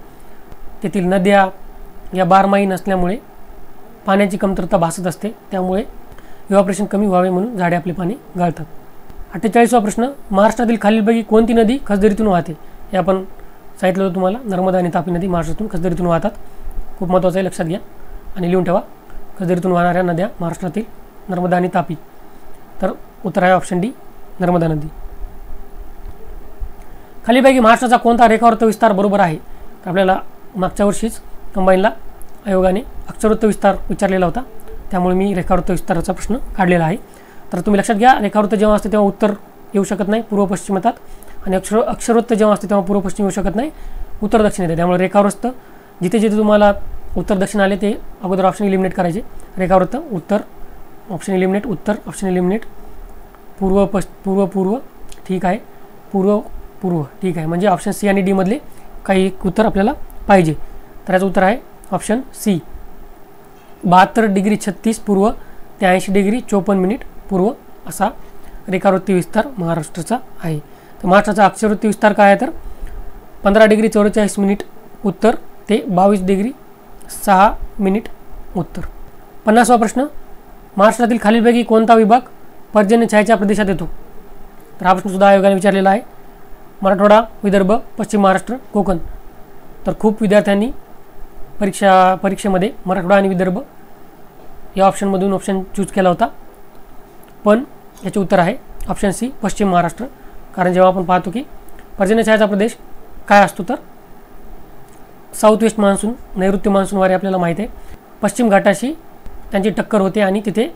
तेथील नद्या या बारमाही नसल्यामुळे पाण्याची कमतरता भासत असते, त्यामुळे इव्हापोरेशन कमी व्हावे म्हणून झाडे आपले पाणी गाळतात. 48वा प्रश्न, महाराष्ट्रातील खालीलपैकी कोणती नदी खसदरीतून वाहते? हे आपण सांगितलं होतं तुम्हाला. नर्मदा आणि तापी नदी महाराष्ट्रातून खसदरीतून वाहतात. खूप महत्त्वाचं आहे, लक्षात घ्या आणि लिहून ठेवा. खसदरीतून वाहणाऱ्या नद्या महाराष्ट्रातील नर्मदा आणि तापी. तर उत्तर आहे ऑप्शन डी, नर्मदा नदी. खालीलपैकी महाराष्ट्राचा कोणता रेखावृत्त विस्तार बरोबर आहे? तर आपल्याला मागच्या वर्षीच कंबाईनला आयोगाने अक्षरवृत्त विस्तार विचारलेला होता, त्यामुळे मी रेखावृत्त विस्ताराचा प्रश्न काढलेला आहे. तर तुम्ही लक्षात घ्या, रेखावृत्त जेव्हा असते तेव्हा उत्तर येऊ शकत नाही, पूर्व पश्चिम येतात, आणि अक्षरवृत्त जेव्हा असते तेव्हा पूर्व पश्चिम येऊ शकत नाही, उत्तर दक्षिण येते. त्यामुळे रेखावृत्त जिथे जिथे तुम्हाला उत्तर दक्षिण आले ते अगोदर ऑप्शन इलिमिनेट करायचे. रेखावृत्त उत्तर ऑप्शन इलिमिनेट, उत्तर ऑप्शन इलिमिनेट, पूर्व पूर्व ठीक आहे, पूर्व ठीक आहे. म्हणजे ऑप्शन सी आणि डी मधले काही उत्तर आपल्याला पाहिजे. तर याचं उत्तर आहे ऑप्शन सी, 72°36' पूर्व ते 80°54' पूर्व असा रेखावृत्ती विस्तार महाराष्ट्राचा आहे. तर महाराष्ट्राचा अक्षरवृत्ती विस्तार काय आहे? तर 15°44' उत्तर ते 22°6' उत्तर. 50वा प्रश्न, महाराष्ट्रातील खालीलपैकी कोणता विभाग पर्जन्यछायेच्या प्रदेशात येतो? तर हा प्रश्न सुद्धा आयोगाने विचारलेला आहे. मराठवाडा, विदर्भ, पश्चिम महाराष्ट्र, कोकण. तर खूप विद्यार्थ्यांनी परीक्षेमध्ये मराठवाडा आणि विदर्भ या ऑप्शनमधून ऑप्शन चूज केला होता, पण याचे उत्तर आहे ऑप्शन सी, पश्चिम महाराष्ट्र. कारण जेव्हा आपण पाहतो की पर्जन्यछायाचा प्रदेश काय असतो, तर साऊथ वेस्ट मान्सून, नैऋत्य मान्सून वारे आपल्याला माहीत आहे, पश्चिम घाटाशी त्यांची टक्कर होते आणि तिथे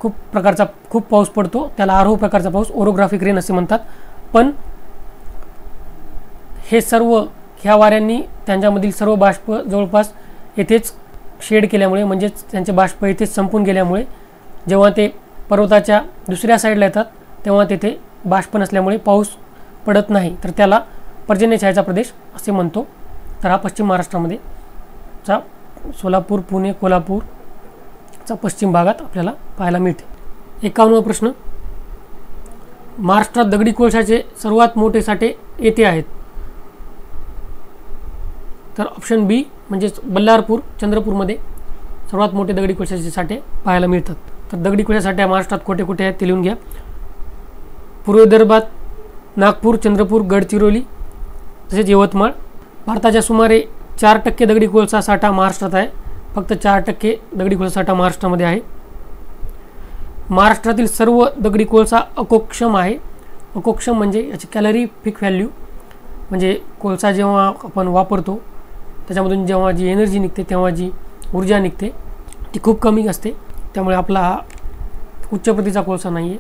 खूप पाऊस पडतो. त्याला आरोह प्रकारचा पाऊस, ओरोग्राफिक रेन असे म्हणतात. पण हे सर्व ह्या वाऱ्यांनी त्यांच्यामधील सर्व बाष्प जवळपास येथेच शेड केल्यामुळे, म्हणजेच त्यांचे बाष्प येथेच संपून गेल्यामुळे जेव्हा ते पर्वताच्या दुसऱ्या साईडला येतात तेव्हा तेथे बाष्प नसल्यामुळे पाऊस पडत नाही, तर त्याला पर्जन्यछायेचा प्रदेश असे म्हणतो. तर हा पश्चिम महाराष्ट्रामध्ये चा सोलापूर, पुणे, कोल्हापूरचा पश्चिम भागात आपल्याला पाहायला मिळते. 51वा प्रश्न, महाराष्ट्रात दगडी कोळशाचे सर्वात मोठे साठे येथे आहेत? तर ऑप्शन बी, म्हणजेच बल्लारपूर, चंद्रपूरमध्ये सर्वात मोठे दगडी कोळशाचे साठे पाहायला मिळतात. तर दगडी कोळशा साठे महाराष्ट्रात कोठे कोठे आहेत ते लिहून घ्या. पूर्व विदर्भात नागपूर, चंद्रपूर, गडचिरोली तसेच यवतमाळ. भारताच्या सुमारे 4% दगडी कोळसा साठा महाराष्ट्रात आहे. फक्त 4% दगडी कोळसा साठा महाराष्ट्रामध्ये आहे. महाराष्ट्रातील सर्व दगडी कोळसा अकोक्षम आहे. अकोक्षम म्हणजे याची कॅलरीफिक व्हॅल्यू, म्हणजे कोळसा जेव्हा आपण वापरतो त्याच्यामधून जेव्हा जी एनर्जी निघते, तेव्हा जी ऊर्जा निघते ती खूप कमी असते, त्यामुळे आपला हा उच्च प्रतीचा कोळसा नाही आहे.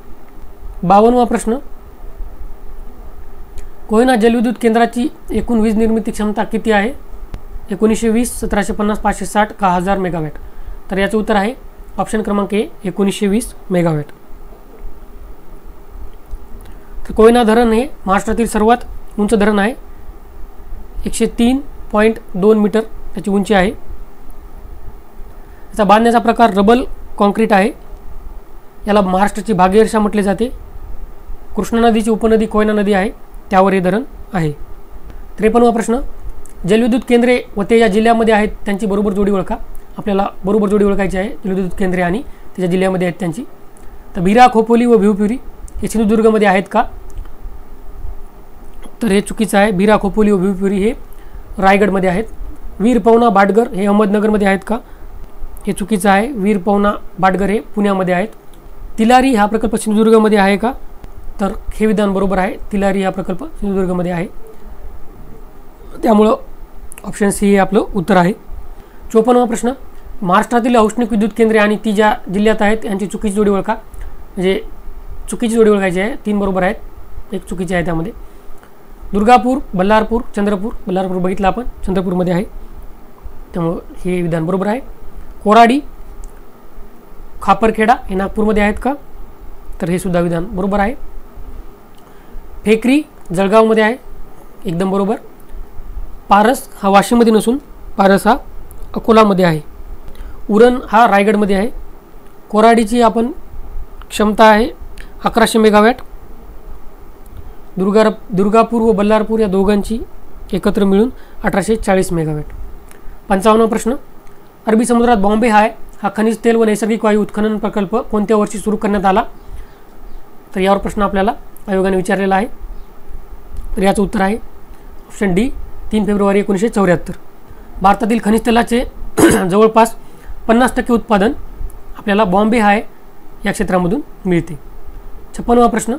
52वा प्रश्न, कोयना जलविद्युत केंद्राची एकूण वीज निर्मिती क्षमता किती आहे? 1920, 1750, 560 का 1000 मेगावॅट? तर याचं उत्तर आहे ऑप्शन क्रमांक ए, 1920 मेगावॅट. तर कोयना धरण हे महाराष्ट्रातील सर्वात उंच धरण आहे. 103.2 मीटर त्याची उंची आहे. याचा बांधण्याचा प्रकार रबल कॉन्क्रीट आहे. याला महाराष्ट्राची भागीरथी म्हटले जाते. कृष्णा नदीची उपनदी कोयना नदी आहे, त्यावर हे धरण आहे. 53वा प्रश्न, जलविद्युत केंद्रे व ते या जिल्ह्यामध्ये आहेत त्यांची बरोबर जोडी ओळखा. आपल्याला बरोबर जोडी ओळखायची आहे, जलविद्युत केंद्रे आणि त्याच्या जिल्ह्यामध्ये आहेत त्यांची. तर भिरा, खोपोली व भिवपुरी हे सिंधुदुर्गमध्ये आहेत का? तर हे चुकीचं आहे. भिरा, खोपोली व भिवपुरी हे रायगडमध्ये आहेत. वीर पवना, बाटघर हे अहमदनगरमध्ये आहेत का? हे चुकीचं आहे. वीर पवना, बाटघर हे पुण्यामध्ये आहेत. तिलारी हा प्रकल्प सिंधुदुर्गमध्ये आहे का? तर हे विधान बरोबर आहे. तिलारी हा प्रकल्प सिंधुदुर्गमध्ये आहे. त्यामुळं ऑप्शन सी हे आपलं उत्तर आहे. 54वा प्रश्न, महाराष्ट्रातील औष्णिक विद्युत केंद्रे आणि ती ज्या जिल्ह्यात आहेत यांची चुकीची जोडी ओळखा. म्हणजे चुकीची जोडी ओळखायची आहे. 3 बरोबर आहेत, 1 चुकीची आहे. त्यामध्ये दुर्गापूर, बल्लारपूर, चंद्रपूर. बल्लारपूर बघितलं आपण, चंद्रपूरमध्ये आहे, त्यामुळं हे विधान बरोबर आहे. कोराडी, खापरखेडा हे नागपूरमध्ये आहेत का? तर हे सुद्धा विधान बरोबर आहे. फेकरी जळगावमध्ये आहे, एकदम बरोबर. पारस हा वाशिममध्ये नसून पारस हा अकोलामध्ये आहे. उरण हा रायगडमध्ये आहे. कोराडीची आपण क्षमता आहे 1100 मेगावॅट. दुर्गापूर व बल्लारपूर या दोघांची एकत्र मिळून 1840 मेगावॅट. 55वा प्रश्न, अरबी समुद्रात बॉम्बे हाय हा खनिज तेल व नैसर्गिक वायू उत्खनन प्रकल्प कोणत्या वर्षी सुरू करण्यात आला? तर यावर प्रश्न आपल्याला आयोगाने विचारलेला आहे. तर याचं उत्तर आहे ऑप्शन डी, 3 फेब्रुवारी 1974. भारतातील खनिज तेलाचे जवळपास 50% उत्पादन आपल्याला बॉम्बे हाय या क्षेत्रामधून मिळते. 56वा प्रश्न,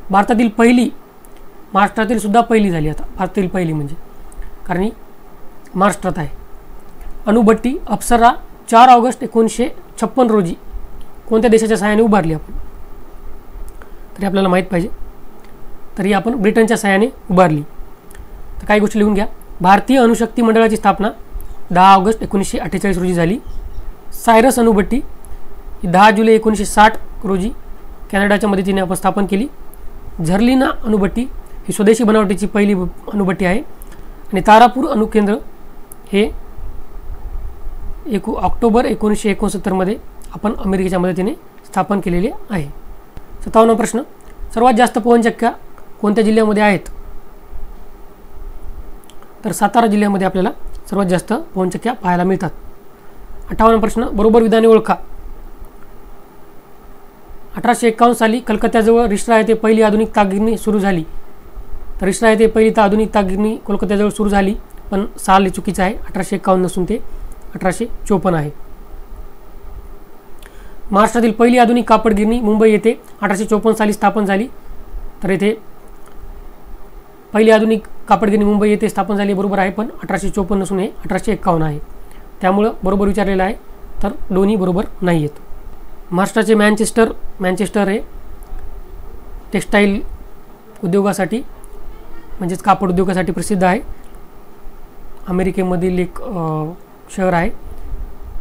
भारतातील पहिली, महाराष्ट्रातील सुद्धा पहिली झाली, आता भारतातील पहिली म्हणजे कारण ही महाराष्ट्रात आहे, अणुभट्टी अप्सरा 4 ऑगस्ट 1956 रोजी कोणत्या देशाच्या सहाय्याने उभारली आपण? तरी आपल्याला माहीत पाहिजे. तरी आपण ब्रिटनच्या सहाय्याने उभारली. तर काही गोष्टी लिहून घ्या. भारतीय अणुशक्ती मंडळाची स्थापना 10 ऑगस्ट 1948 रोजी झाली. सायरस अणुभट्टी ही 10 जुलै 1960 रोजी कॅनडाच्या मदतीने आपण स्थापन केली. झर्लिना अणुभट्टी ही स्वदेशी बनावटीची पहिली अणुभट्टी आहे. आणि तारापूर अणुकेंद्र हे ऑक्टोबर 1969 मध्ये आपण अमेरिकेच्या मदतीने स्थापन केलेले आहे. 57वा प्रश्न, सर्वात जास्त पवनचक्क्या कोणत्या जिल्ह्यामध्ये आहेत? तर सातारा जिल्ह्यामध्ये आपल्याला सर्वात जास्त पवनचक्क्या पाहायला मिळतात. 58वा प्रश्न, बरोबर विधाने ओळखा. 1851 साली कलकत्त्याजवळ रिश्रा येथे पहिली आधुनिक तागगिरणी सुरू झाली. तर रिश्रा येथे पहिली आधुनिक तागगिरणी कोलकात्याजवळ सुरू झाली, पण साल हे चुकीचं आहे. 1851 नसून ते 1854 आहे. महाराष्ट्रातील पहिली आधुनिक कापडगिरणी मुंबई येथे 1854 साली स्थापन झाली. तर येथे पहिली आधुनिक कापडगिरणी मुंबई येथे स्थापन झाली बरोबर आहे, पण 1854 नसून हे 1851 आहे. त्यामुळं बरोबर विचारलेलं आहे. तर दोन्ही बरोबर नाही आहेत. महाराष्ट्राचे मँचेस्टर हे टेक्स्टाईल उद्योगासाठी म्हणजेच कापड उद्योगासाठी प्रसिद्ध आहे. अमेरिकेमधील एक शहर आहे.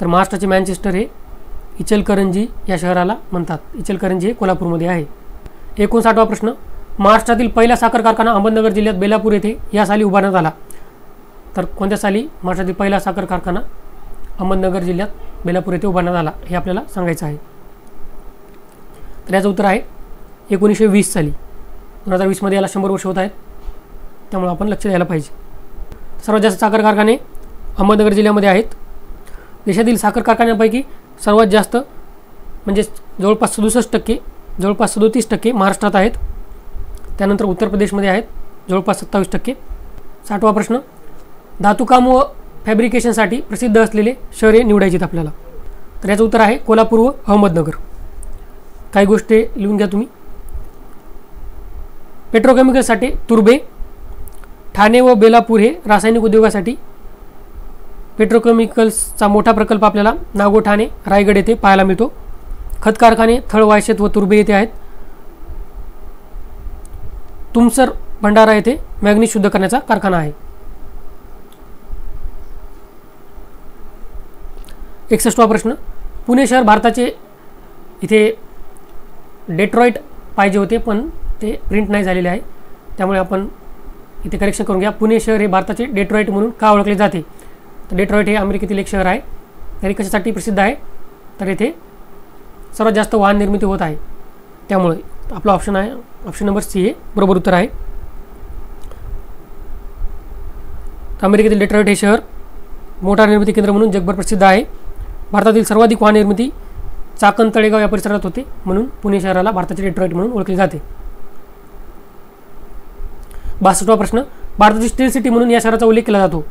तर महाराष्ट्राचे मँचेस्टर हे इचलकरंजी या शहराला म्हणतात. इचलकरंजी हे कोल्हापूरमध्ये आहे. 59वा प्रश्न, महाराष्ट्रातील पहिला साखर कारखाना अहमदनगर जिल्ह्यात बेलापूर येथे या साली उभारण्यात आला. तर कोणत्या साली महाराष्ट्रातील पहिला साखर कारखाना अहमदनगर जिल्ह्यात बेलापूर येथे उभारण्यात आला हे आपल्याला सांगायचं आहे. तर याचं उत्तर आहे 1920 साली. 2020 मध्ये याला 100 वर्ष होत आहेत, त्यामुळे आपण लक्ष द्यायला पाहिजे. सर्वात जास्त साखर कारखाने अहमदनगर जिल्ह्यामध्ये आहेत. देशातील साखर कारखान्यांपैकी सर्वात जास्त म्हणजे जवळपास 67%, जवळपास 37% महाराष्ट्रात आहेत. त्यानंतर उत्तर प्रदेशमध्ये आहेत जवळपास 27%. 60वा प्रश्न, धातुकाम व फॅब्रिकेशनसाठी प्रसिद्ध असलेले शहरे निवडायचे आहेत आपल्याला. तर याचं उत्तर आहे कोल्हापूर व अहमदनगर. काही गोष्टी लिहून घ्या तुम्ही. पेट्रोकेमिकलसाठी तुर्भे, ठाणे व बेलापूर हे रासायनिक उद्योगासाठी पेट्रोकेमिकल्सचा मोठा प्रकल्प आपल्याला नागो ठाणे रायगड येथे पाहायला मिळतो. खत कारखाने थळ वायशेत व तुर्भे येथे आहेत. तुमसर भंडारा येथे मॅग्नीज शुद्ध करण्याचा कारखाना आहे. 61वा प्रश्न, पुणे शहर भारताचे, इथे डेट्रॉईट पाहिजे होते पण ते प्रिंट नाही झालेले आहे, त्यामुळे आपण इथे करेक्शन करून घ्या. पुणे शहर हे भारताचे डेट्रॉईट म्हणून का ओळखले जाते? तर डेट्रॉईट हे अमेरिकेतील एक शहर आहे. तरी कशासाठी प्रसिद्ध आहे? तर येथे सर्वात जास्त वाहन निर्मिती होत आहे, त्यामुळे आपला ऑप्शन आहे ऑप्शन नंबर सी हे बरोबर उत्तर आहे. अमेरिकेतील डेट्रॉईट हे शहर मोटार निर्मिती केंद्र म्हणून जगभर प्रसिद्ध आहे. भारतातील सर्वाधिक वाहन निर्मिती चाकण तळेगाव या परिसरात होते, म्हणून पुणे शहराला भारताचे डेट्रॉइट म्हणून ओळखले जाते. 62वा प्रश्न, भारताची स्टील सिटी म्हणून या शहराचा उल्लेख केला जातो.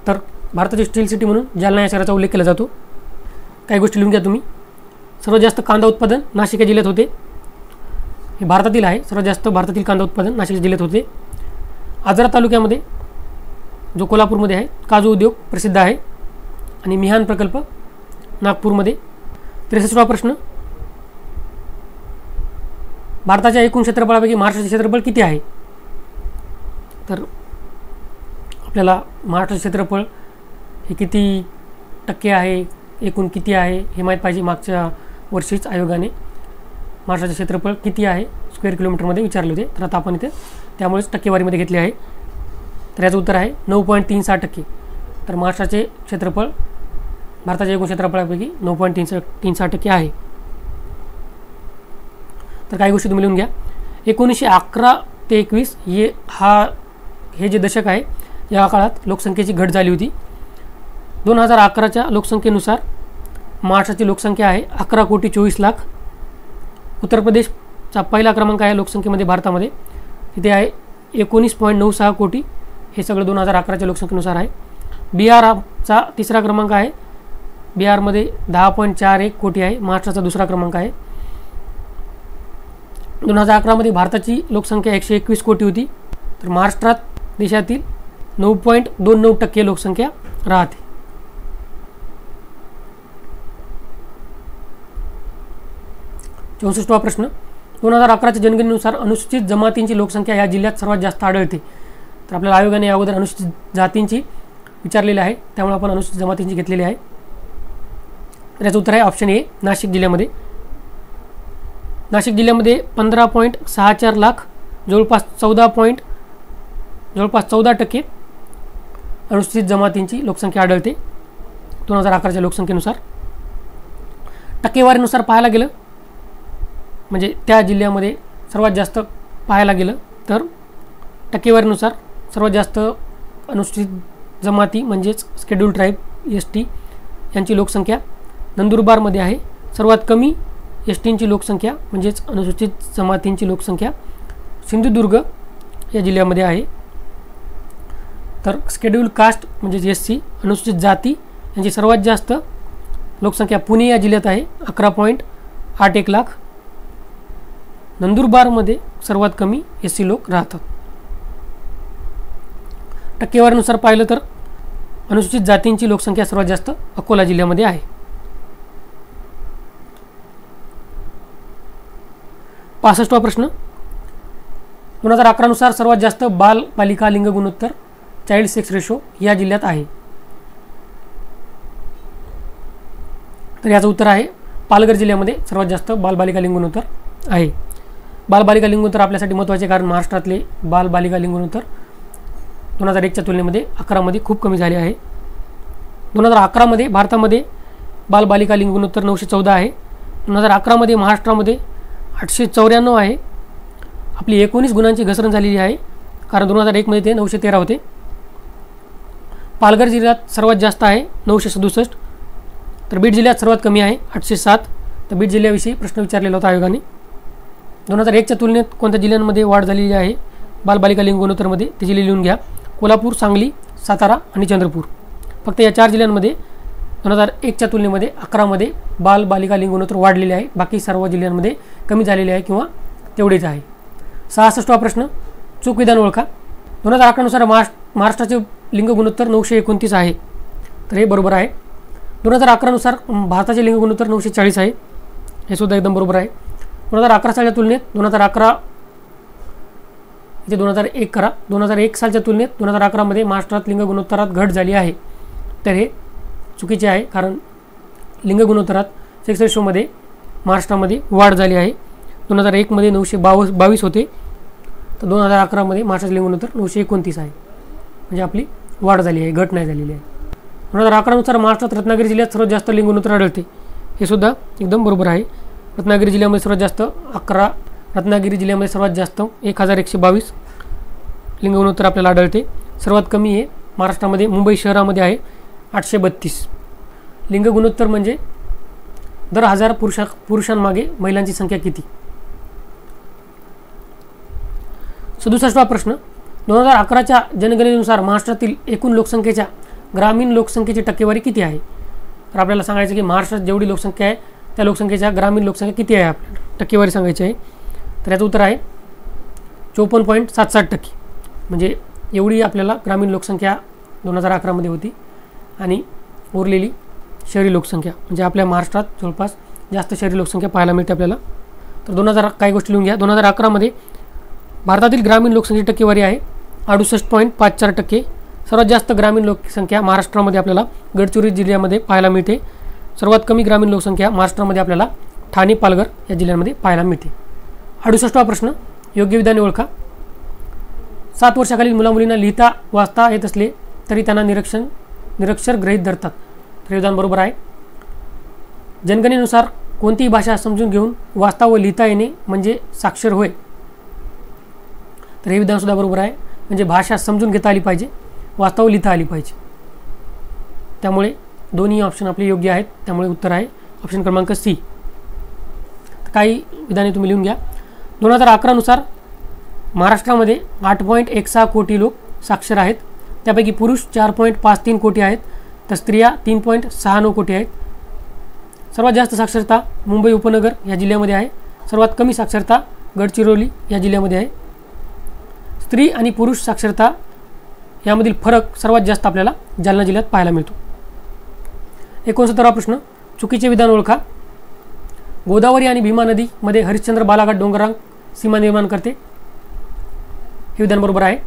तर भारताची स्टील सिटी म्हणून जालना या शहराचा उल्लेख केला जातो. काही गोष्टी लिहून घ्या तुम्ही. सर्वात जास्त कांदा उत्पादन नाशिक या जिल्ह्यात होते. हे भारतातील आहे. सर्वात जास्त भारतातील कांदा उत्पादन नाशिक जिल्ह्यात होते. आजरा तालुक्यामध्ये जो कोल्हापूरमध्ये आहे काजू उद्योग प्रसिद्ध आहे. आणि मिहान प्रकल्प नागपूरमध्ये. 63वा प्रश्न, भारताच्या एकूण क्षेत्रफळापैकी महाराष्ट्राचे क्षेत्रफळ किती आहे? तर आपल्याला महाराष्ट्राचे क्षेत्रफळ हे किती टक्के आहे, एकूण किती आहे हे माहीत पाहिजे. मागच्या वर्षीच आयोगाने महाराष्ट्राचे क्षेत्रफळ किती आहे स्क्वेअर किलोमीटरमध्ये विचारले होते. तर आता आपण इथे त्यामुळेच टक्केवारीमध्ये घेतले आहे. तर याचं उत्तर आहे 9.36%. तर महाराष्ट्राचे क्षेत्रफळ भारताच्या एकूण क्षेत्रफळापैकी 9.36% आहे. तर काही गोष्टी तुम्ही लिहून घ्या. 1911 ते 21 हे जे दशक आहे या काळात लोकसंख्येची घट झाली होती. 2011च्या लोकसंख्येनुसार महाराष्ट्राची लोकसंख्या आहे 11,24,00,000. उत्तर प्रदेशचा पहिला क्रमांक आहे लोकसंख्येमध्ये भारतामध्ये, तिथे आहे 19.96 कोटी. हे सगळं 2011च्या लोकसंख्येनुसार आहे. बिहारचा तिसरा क्रमांक आहे. बिहारमध्ये 10.41 कोटी आहे. महाराष्ट्राचा दुसरा क्रमांक आहे. 2011मध्ये भारताची लोकसंख्या 121 कोटी होती. तर महाराष्ट्रात देशातील 9.29% लोकसंख्या राहते. चौसष्टवा प्रश्न, 2011च्या जनगणनेनुसार अनुसूचित जमातींची लोकसंख्या या जिल्ह्यात सर्वात जास्त आढळते. तर आपल्याला आयोगाने अगोदर अनुसूचित जातींची विचारलेली आहे, त्यामुळे आपण अनुसूचित जमातींची घेतलेली आहे. तर याचं उत्तर आहे ऑप्शन ए, नाशिक जिल्ह्यामध्ये. नाशिक जिल्ह्यामध्ये 15.64 लाख, जवळपास 14% अनुसूचित जमातींची लोकसंख्या आढळते 2011च्या लोकसंख्येनुसार. टक्केवारीनुसार पाहायला गेलं म्हणजे त्या जिल्ह्यामध्ये सर्वात जास्त पाहायला गेलं तर टक्केवारीनुसार सर्वात जास्त अनुसूचित जमाती म्हणजेच शेड्यूल ट्राईब ST यांची लोकसंख्या नंदुरबारमध्ये आहे. सर्वात कमी STंची लोकसंख्या म्हणजेच अनुसूचित जमातींची लोकसंख्या सिंधुदुर्ग या जिल्ह्यामध्ये आहे. तर शेड्यूल कास्ट म्हणजेच SC अनुसूचित जाती यांची सर्वात जास्त लोकसंख्या पुणे या जिल्ह्यात आहे 11.81 लाख. नंदुरबारमध्ये सर्वात कमी SC लोक राहतात. टक्केवारीनुसार पाहिलं तर अनुसूचित जातींची लोकसंख्या सर्वात जास्त अकोला जिल्ह्यामध्ये आहे. 65वा प्रश्न, 2011 नुसार सर्वात जास्त बाल बालिका लिंग गुणोत्तर चाइल्ड सेक्स रेशो या जिल्ह्यात आहे. तर याचं उत्तर आहे पालघर जिल्ह्यामध्ये सर्वात जास्त बाल बालिका लिंग गुणोत्तर आहे. बाल बालिका लिंग गुणोत्तर आपल्यासाठी महत्त्वाचे, कारण महाराष्ट्रातले बाल बालिका लिंग गुणोत्तर 2001च्या तुलनेमध्ये 11मध्ये खूप कमी झाले आहे. 2011मध्ये भारतामध्ये बाल बालिका लिंग गुणोत्तर 914 आहे. 2011मध्ये महाराष्ट्रामध्ये 894 आहे. आपली 19 गुणांची घसरण झालेली आहे, कारण 2001मध्ये ते 913 होते. पालघर जिल्ह्यात सर्वात जास्त आहे 967. तर बीड जिल्ह्यात सर्वात कमी आहे 807. तर बीड जिल्ह्याविषयी प्रश्न विचारलेला होता आयोगाने. 2001च्या तुलनेत कोणत्या जिल्ह्यांमध्ये वाढ झालेली आहे बालबालिका लिंग गुणोत्तरमध्ये ते जिल्हे लिहून घ्या. कोल्हापूर, सांगली, सातारा आणि चंद्रपूर. फक्त या 4 जिल्ह्यांमध्ये 2001च्या तुलनेमध्ये 11मध्ये बाल बालिका लिंग गुणोत्तर वाढलेले आहे. बाकी सर्व जिल्ह्यांमध्ये कमी झालेले आहे किंवा तेवढेच आहे. 66वा प्रश्न, चूक विधान ओळखा. 2011 नुसार महाराष्ट्राचे लिंग गुणोत्तर 929 आहे. तर हे बरोबर आहे. 2011 नुसार भारताचे लिंग गुणोत्तर 940 आहे. हे सुद्धा एकदम बरोबर आहे. 2011 सालच्या तुलनेत 2011 इथे 2001 करा. 2001 सालच्या तुलनेत 2011मध्ये महाराष्ट्रात लिंग गुणोत्तरात घट झाली आहे. तर हे चुकीचे आहे, कारण लिंग गुणोत्तरात सेक्स रेशोमध्ये महाराष्ट्रामध्ये वाढ झाली आहे. 2001मध्ये 922 होते, तर 2011मध्ये महाराष्ट्राचे लिंग गुणोत्तर 929 आहे. म्हणजे आपली वाढ झाली आहे, घट नाही झालेली आहे. 2011 नुसार महाराष्ट्रात रत्नागिरी जिल्ह्यात सर्वात जास्त लिंग गुणोत्तर आढळते. हे सुद्धा एकदम बरोबर आहे. रत्नागिरी जिल्ह्यामध्ये सर्वात जास्त 11, रत्नागिरी जिल्ह्यामध्ये सर्वात जास्त 1122 लिंग गुणोत्तर आपल्याला आढळते. सर्वात कमी आहे महाराष्ट्रामध्ये मुंबई शहरामध्ये आहे 832. लिंग गुणोत्तर म्हणजे दर 1000 पुरुषांमागे महिलांची संख्या किती? 67वा प्रश्न, 2011च्या जनगणनेनुसार महाराष्ट्रातील एकूण लोकसंख्येच्या ग्रामीण लोकसंख्येची टक्केवारी किती आहे? तर आपल्याला सांगायचं की महाराष्ट्रात जेवढी लोकसंख्या आहे त्या लोकसंख्येच्या ग्रामीण लोकसंख्या किती आहे, आपल्याला टक्केवारी सांगायची आहे. तर याचं उत्तर आहे 54.77%. म्हणजे एवढी आपल्याला ग्रामीण लोकसंख्या 2011मध्ये होती आणि उरलेली शहरी लोकसंख्या, म्हणजे आपल्या महाराष्ट्रात जवळपास जास्त शहरी लोकसंख्या पाहायला मिळते आपल्याला. तर 2000 काही गोष्टी लिहून घ्या. 2011मध्ये भारतातील ग्रामीण लोकसंख्येची टक्केवारी आहे 68.54%. सर्वात जास्त ग्रामीण लोकसंख्या महाराष्ट्रामध्ये आपल्याला गडचिरोली जिल्ह्यामध्ये पाहायला मिळते. सर्वात कमी ग्रामीण लोकसंख्या महाराष्ट्रामध्ये आपल्याला ठाणे, पालघर या जिल्ह्यांमध्ये पाहायला मिळते. 68वा प्रश्न, योग्य विधाने ओळखा. 7 वर्षाखालील मुलामुलींना लिहिता वाचता येत असले तरी त्यांना निरक्षर गृहीत धरतात. तर विधान बरोबर आहे. जनगणनेनुसार कोणतीही भाषा समजून घेऊन वाचता व लिहिता येणे म्हणजे साक्षर होय. तर हे विधानसुद्धा बरोबर आहे. म्हणजे भाषा समजून घेता आली पाहिजे, वाचता व लिहिता आली पाहिजे. त्यामुळे दोन्ही ऑप्शन आपले योग्य आहेत. त्यामुळे उत्तर आहे ऑप्शन क्रमांक सी. काही विधाने तुम्ही लिहून घ्या. 2011नुसार महाराष्ट्रामध्ये 8.16 कोटी लोक साक्षर आहेत. त्यापैकी पुरुष 4.53 कोटी आहेत, तर स्त्रिया 3.69 कोटी आहेत. सर्वात जास्त साक्षरता मुंबई उपनगर या जिल्ह्यामध्ये आहे. सर्वात कमी साक्षरता गडचिरोली या जिल्ह्यामध्ये आहे. स्त्री आणि पुरुष साक्षरता यामधील फरक सर्वात जास्त आपल्याला जालना जिल्ह्यात पाहायला मिळतो. 69वा प्रश्न, चुकीचे विधान ओळखा. गोदावरी आणि भीमा नदीमध्ये हरिश्चंद्र बालाघाट डोंगररांग सीमा निर्माण करते. हे विधान बरोबर आहे.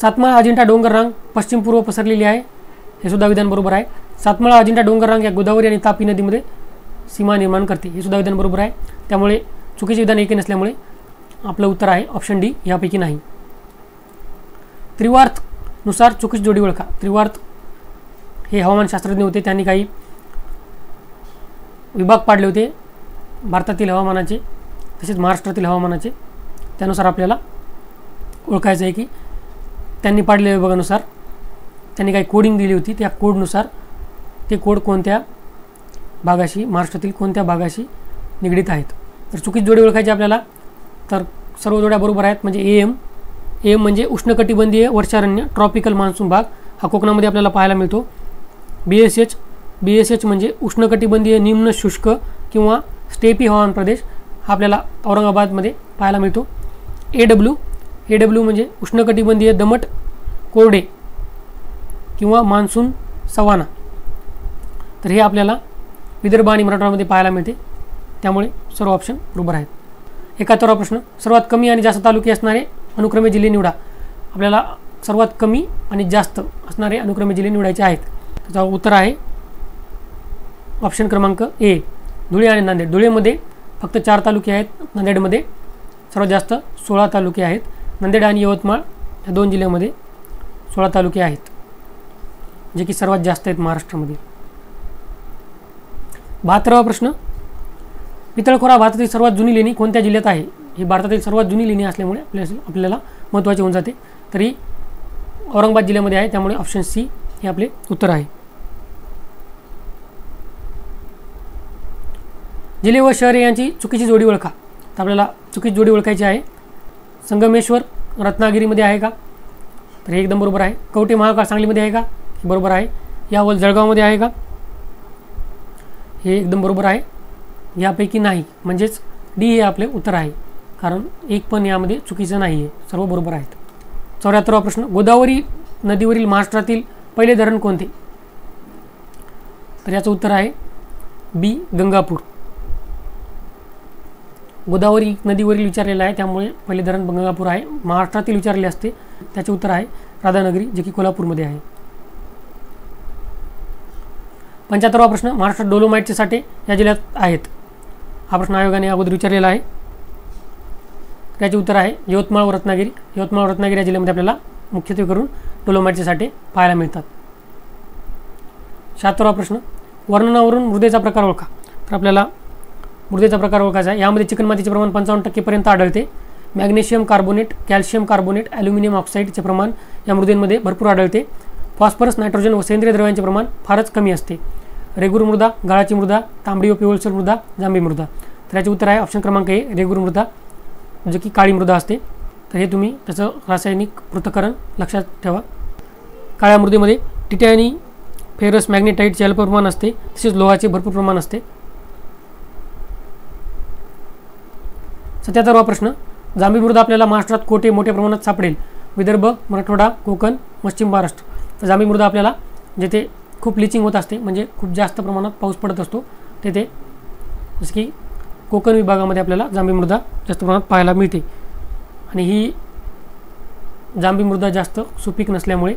सातमाळा अजिंठा डोंगररांग पश्चिम पूर्व पसरलेली आहे. हे सुद्धा विधान बरोबर आहे. सातमाळा अजिंठा डोंगररांग या गोदावरी आणि तापी नदीमध्ये सीमा निर्माण करते. हे सुद्धा विधान बरोबर आहे. त्यामुळे चुकीचे विधान एके नसल्यामुळे आपलं उत्तर आहे ऑप्शन डी, यापैकी नाही. त्रिवार्थनुसार चुकीची जोडी ओळखा. त्रिवार्थ हे हवामानशास्त्रज्ञ होते. त्यांनी काही विभाग पाडले होते भारतातील हवामानाचे तसेच महाराष्ट्रातील हवामानाचे. त्यानुसार आपल्याला ओळखायचं आहे की त्यांनी पाडलेल्या विभागानुसार त्यांनी काही कोडिंग दिली होती. त्या कोडनुसार ते कोड कोणत्या भागाशी, महाराष्ट्रातील कोणत्या भागाशी निगडीत आहेत. तर चुकीची जोडी ओळखायची आपल्याला. तर सर्व जोड्या बरोबर आहेत. म्हणजे एम म्हणजे उष्णकटिबंधीय वर्षारण्य ट्रॉपिकल मान्सून भाग हा कोकणामध्ये आपल्याला पाहायला मिळतो. BSH म्हणजे उष्णकटिबंधीय निम्न शुष्क किंवा स्टेपी हवामान प्रदेश हा आपल्याला औरंगाबादमध्ये पाहायला मिळतो. AW म्हणजे उष्णकटिबंधीय दमट कोरडे किंवा मान्सून सवाना. तर हे आपल्याला विदर्भ आणि मराठवाड्यामध्ये पाहायला मिळते. त्यामुळे सर्व ऑप्शन बरोबर आहेत. 71वा प्रश्न, सर्वात कमी आणि जास्त तालुके असणारे अनुक्रमे जिल्हे निवडा. आपल्याला सर्वात कमी आणि जास्त असणारे अनुक्रमे जिल्हे निवडायचे आहेत. त्याचं उत्तर आहे ऑप्शन क्रमांक ए, धुळे आणि नांदेड. धुळेमध्ये फक्त 4 तालुके आहेत. नांदेडमध्ये सर्वात जास्त 16 तालुके आहेत. नांदेड आणि यवतमाळ या 2 जिल्ह्यामध्ये 16 तालुके आहेत, जे की सर्वात जास्त आहेत महाराष्ट्रामध्ये. 72वा प्रश्न, पितळखोरा भारतातील सर्वात जुनी लेणी कोणत्या जिल्ह्यात आहे. ही भारतातील सर्वात जुनी लेणी असल्यामुळे आपल्याला महत्त्वाचे होऊन जाते. तरी औरंगाबाद जिल्ह्यामध्ये आहे. त्यामुळे ऑप्शन सी हे आपले उत्तर आहे. जिल्हे व शहरे यांची चुकीची जोडी ओळखा. तर आपल्याला चुकीची जोडी ओळखायची आहे. संगमेश्वर रत्नागिरीमध्ये आहे का. तर हे एकदम बरोबर आहे. कवठे महाकाळ सांगलीमध्ये आहे का. हे बरोबर आहे. यावल जळगावमध्ये आहे का. हे एकदम बरोबर आहे. यापैकी नाही, म्हणजेच डी हे आपले उत्तर आहे. कारण एक पण यामध्ये चुकीचं नाही आहे, सर्व बरोबर आहेत. 74वा प्रश्न, गोदावरी नदीवरील महाराष्ट्रातील पहिले धरण कोणते. तर याचं उत्तर आहे बी, गंगापूर. गोदावरी नदीवरील विचारलेलं आहे, त्यामुळे पहिले धरण गंगापूर आहे. महाराष्ट्रातील विचारले असते त्याचे उत्तर आहे राधानगरी, जे की कोल्हापूरमध्ये आहे. 75वा प्रश्न, महाराष्ट्रात डोलोमाईटचे साठे या जिल्ह्यात आहेत. हा प्रश्न आयोगाने अगोदर विचारलेला आहे. त्याचे उत्तर आहे यवतमाळ व रत्नागिरी. यवतमाळ व रत्नागिरी या जिल्ह्यामध्ये आपल्याला मुख्यत्वे करून डोलोमाईटचे साठे पाहायला मिळतात. 76वा प्रश्न, वर्णनावरून मृदेचा प्रकार ओळखा. तर आपल्याला मृदेचा प्रकार ओळखायचा आहे. यामध्ये चिकणमातीचे प्रमाण 55% पर्यंत आढळते. Magnesium carbonate, calcium carbonate, aluminium ऑक्साईडचे प्रमाण या मृदेमध्ये भरपूर आढळते. फॉस्फरस, नायट्रोजन व सेंद्रिय द्रव्यांचे प्रमाण फारच कमी असते. रेगूर मृदा, गाळाची मृदा, तांबडी व पिवळसर मृदा, जांभी मृदा. तर याचे उत्तर आहे ऑप्शन क्रमांक ए, रेगूर मृदा, जे की काळी मृदा असते. तर हे तुम्ही त्याचं रासायनिक पृथक्करण लक्षात ठेवा. काळ्या मृदेमध्ये टिटॅनी, फेरस, मॅग्नेटाईटचे अल्प प्रमाण असते, तसेच लोहाचे भरपूर प्रमाण असते. 77वा प्रश्न, जांभी मृदा आपल्याला महाराष्ट्रात कोठे मोठ्या प्रमाणात सापडेल? विदर्भ, मराठवाडा, कोकण, पश्चिम महाराष्ट्र. तर जांभी मृदा आपल्याला जेथे खूप लिचिंग होत असते, म्हणजे खूप जास्त प्रमाणात पाऊस पडत असतो, तेथे जसं की कोकण विभागामध्ये आपल्याला जांभी मृदा जास्त प्रमाणात पाहायला मिळते. आणि ही जांभी मृदा जास्त सुपीक नसल्यामुळे